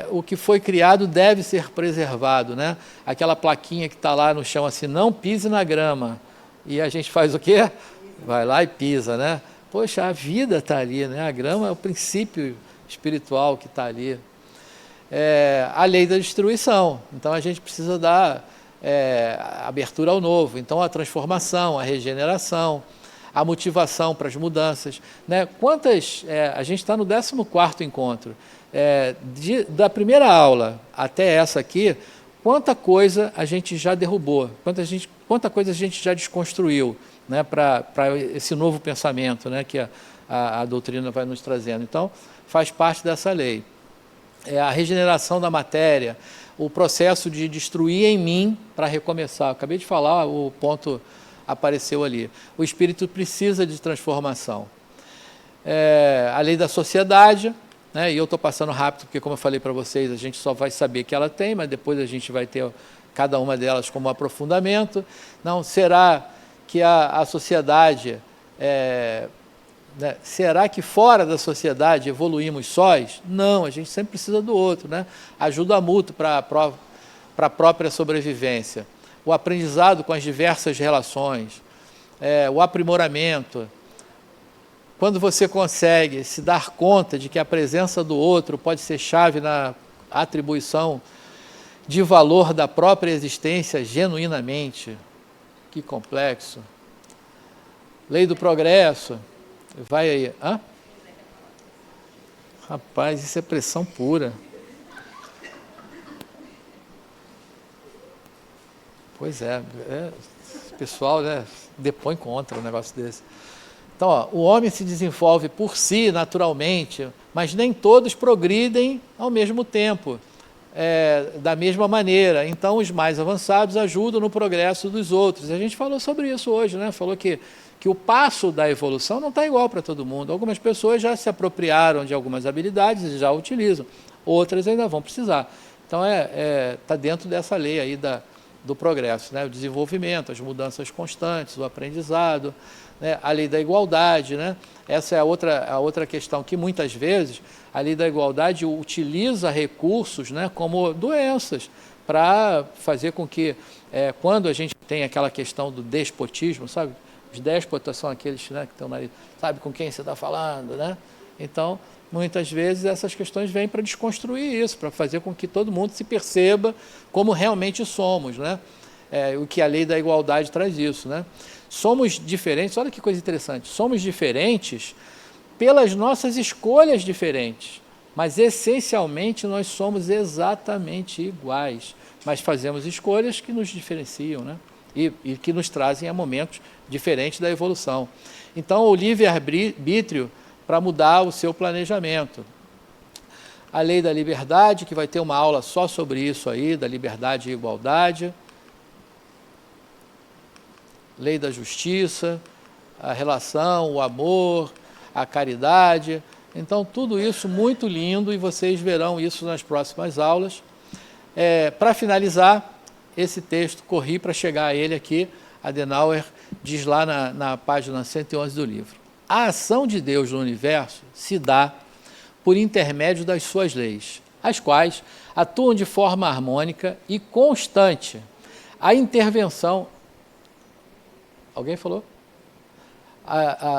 o que foi criado deve ser preservado, né? Aquela plaquinha que está lá no chão assim, não pise na grama. E a gente faz o quê? Vai lá e pisa, né? Poxa, a vida está ali, né? A grama é o princípio espiritual que está ali. A lei da destruição. Então, a gente precisa dar abertura ao novo. Então, a transformação, a regeneração, a motivação para as mudanças, né? A gente está no 14º encontro. Da primeira aula até essa aqui, quanta coisa a gente já derrubou, quanta coisa a gente já desconstruiu, né, para esse novo pensamento, né, que a doutrina vai nos trazendo. Então, faz parte dessa lei. A regeneração da matéria, o processo de destruir em mim para recomeçar. Eu acabei de falar, o ponto apareceu ali. O espírito precisa de transformação. A lei da sociedade, né, e eu estou passando rápido, porque, como eu falei para vocês, a gente só vai saber que ela tem, mas depois a gente vai ter cada uma delas como aprofundamento. Não, será que a sociedade... será que fora da sociedade evoluímos sós? Não, a gente sempre precisa do outro, né? Ajuda mútua para a própria sobrevivência. O aprendizado com as diversas relações, o aprimoramento. Quando você consegue se dar conta de que a presença do outro pode ser chave na atribuição de valor da própria existência genuinamente, que complexo. Lei do progresso, vai aí. Hã? Rapaz, isso é pressão pura. Pois o pessoal, né, depõe contra um negócio desse. Então, o homem se desenvolve por si, naturalmente, mas nem todos progridem ao mesmo tempo, da mesma maneira. Então, os mais avançados ajudam no progresso dos outros. A gente falou sobre isso hoje, né? Falou que o passo da evolução não está igual para todo mundo. Algumas pessoas já se apropriaram de algumas habilidades e já utilizam, outras ainda vão precisar. Então, está dentro dessa lei aí do progresso, né? O desenvolvimento, as mudanças constantes, o aprendizado, né? A lei da igualdade, né? Essa é a outra questão, que muitas vezes a lei da igualdade utiliza recursos, né, como doenças, para fazer com que, quando a gente tem aquela questão do despotismo, sabe? Os déspotas são aqueles, né, que estão na... Sabe com quem você está falando, né? Então, muitas vezes essas questões vêm para desconstruir isso, para fazer com que todo mundo se perceba como realmente somos, né? O que a lei da igualdade traz isso, né? Somos diferentes, olha que coisa interessante, somos diferentes pelas nossas escolhas diferentes, mas essencialmente nós somos exatamente iguais, mas fazemos escolhas que nos diferenciam, né? E que nos trazem a momentos diferentes da evolução. Então, o livre-arbítrio para mudar o seu planejamento. A lei da liberdade, que vai ter uma aula só sobre isso aí, da liberdade e igualdade. Lei da justiça, a relação, o amor, a caridade. Então, tudo isso muito lindo, e vocês verão isso nas próximas aulas. Para finalizar, esse texto, corri para chegar a ele aqui, Adenauer diz lá na página 111 do livro. A ação de Deus no universo se dá por intermédio das suas leis, as quais atuam de forma harmônica e constante. A intervenção... Alguém falou?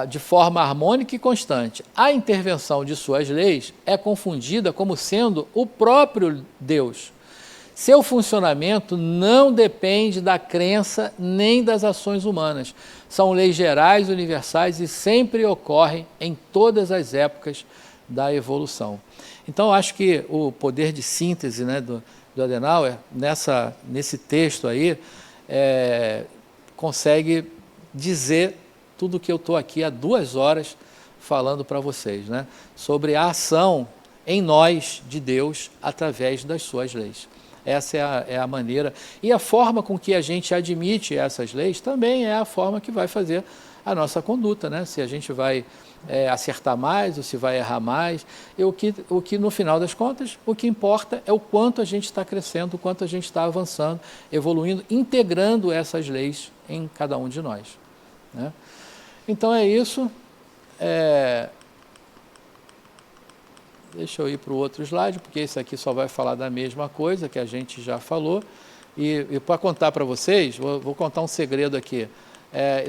De forma harmônica e constante. A intervenção de suas leis é confundida como sendo o próprio Deus. Seu funcionamento não depende da crença nem das ações humanas. São leis gerais, universais e sempre ocorrem em todas as épocas da evolução. Então, acho que o poder de síntese, né, do Adenauer, nesse texto aí, consegue dizer tudo o que eu estou aqui há 2 horas falando para vocês, né, sobre a ação em nós de Deus através das suas leis. Essa é a maneira. E a forma com que a gente admite essas leis também é a forma que vai fazer a nossa conduta, né? Se a gente vai acertar mais ou se vai errar mais. O que, no final das contas, o que importa é o quanto a gente está crescendo, o quanto a gente está avançando, evoluindo, integrando essas leis em cada um de nós, né? Então é isso. Deixa eu ir para o outro slide, porque esse aqui só vai falar da mesma coisa que a gente já falou. E para contar para vocês, vou contar um segredo aqui.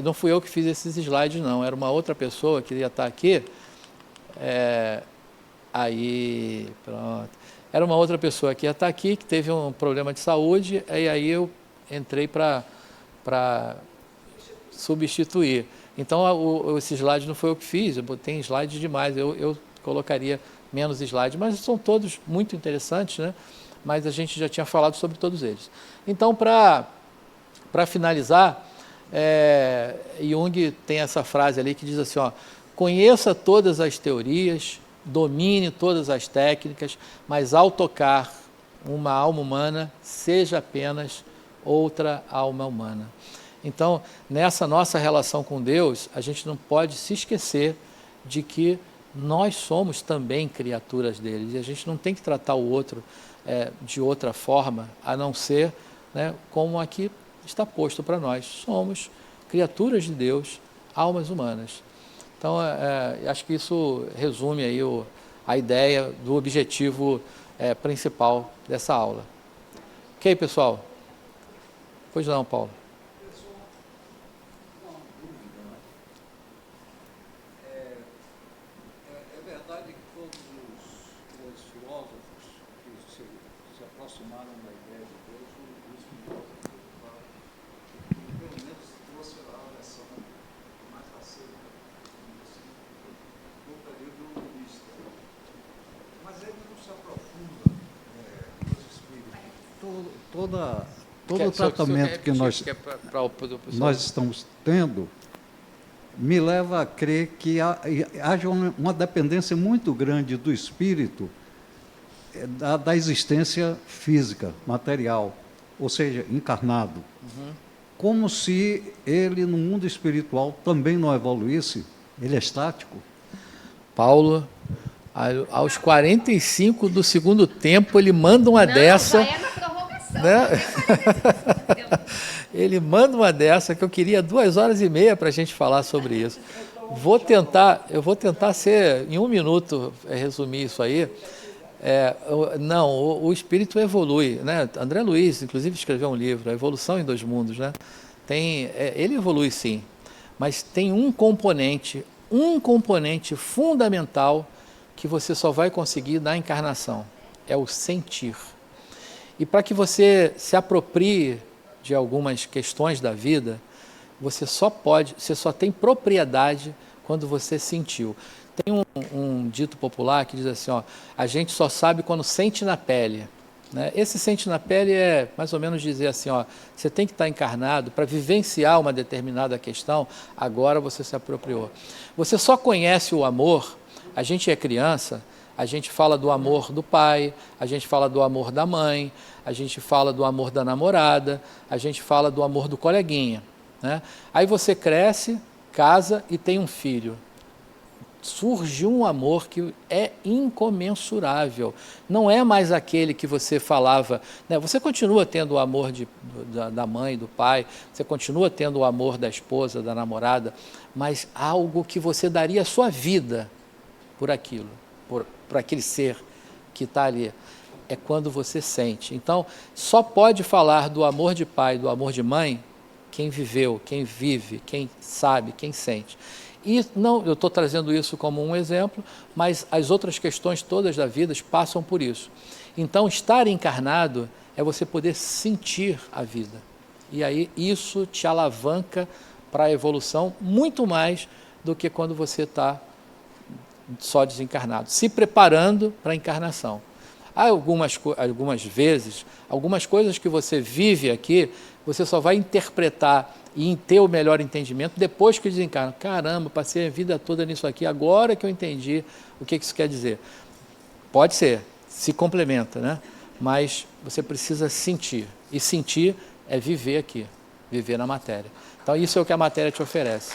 Não fui eu que fiz esses slides, não. Era uma outra pessoa que ia estar aqui. Aí, pronto. Era uma outra pessoa que ia estar aqui, que teve um problema de saúde, e aí eu entrei para substituir. Então, esse slide não foi eu que fiz, eu botei slide demais, eu colocaria menos slides, mas são todos muito interessantes, né? Mas a gente já tinha falado sobre todos eles. Então, para finalizar, Jung tem essa frase ali que diz assim, ó, conheça todas as teorias, domine todas as técnicas, mas ao tocar uma alma humana, seja apenas outra alma humana. Então, nessa nossa relação com Deus, a gente não pode se esquecer de que nós somos também criaturas dele, e a gente não tem que tratar o outro de outra forma, a não ser, né, como aqui está posto para nós. Somos criaturas de Deus, almas humanas. Então, acho que isso resume aí a ideia do objetivo principal dessa aula. Ok, pessoal? Pois não, Paulo. Todo o tratamento que nós estamos tendo me leva a crer que haja uma dependência muito grande do espírito da existência física, material, ou seja, encarnado. Uhum. Como se ele, no mundo espiritual, também não evoluísse. Ele é estático. Paulo, aos 45 do segundo tempo, ele manda uma dessa... Né? Ele manda uma dessa que eu queria 2h30 para a gente falar sobre isso. Eu vou tentar ser, em 1 minuto, resumir isso aí. Não, o espírito evolui, né? André Luiz, inclusive, escreveu um livro, A Evolução em 2 Mundos, né? Ele evolui sim, mas tem um componente fundamental que você só vai conseguir na encarnação, é o sentir. E para que você se aproprie de algumas questões da vida, você só tem propriedade quando você sentiu. Tem um dito popular que diz assim, ó, a gente só sabe quando sente na pele, né? Esse sente na pele é mais ou menos dizer assim, ó, você tem que estar encarnado para vivenciar uma determinada questão, agora você se apropriou. Você só conhece o amor, a gente é criança, a gente fala do amor do pai, a gente fala do amor da mãe, a gente fala do amor da namorada, a gente fala do amor do coleguinha, né? Aí você cresce, casa e tem um filho. Surge um amor que é incomensurável. Não é mais aquele que você falava, né? Você continua tendo o amor da mãe, do pai, você continua tendo o amor da esposa, da namorada, mas algo que você daria a sua vida por aquilo, por aquele ser que está ali, é quando você sente. Então, só pode falar do amor de pai, do amor de mãe, quem viveu, quem vive, quem sabe, quem sente. E não, eu estou trazendo isso como um exemplo, mas as outras questões todas da vida passam por isso. Então, estar encarnado é você poder sentir a vida. E aí, isso te alavanca para a evolução muito mais do que quando você está só desencarnado, se preparando para a encarnação. Há algumas vezes, algumas coisas que você vive aqui, você só vai interpretar e ter o melhor entendimento depois que desencarna. Caramba, passei a vida toda nisso aqui, agora que eu entendi o que isso quer dizer. Pode ser, se complementa, né? Mas você precisa sentir. E sentir é viver aqui, viver na matéria. Então, isso é o que a matéria te oferece.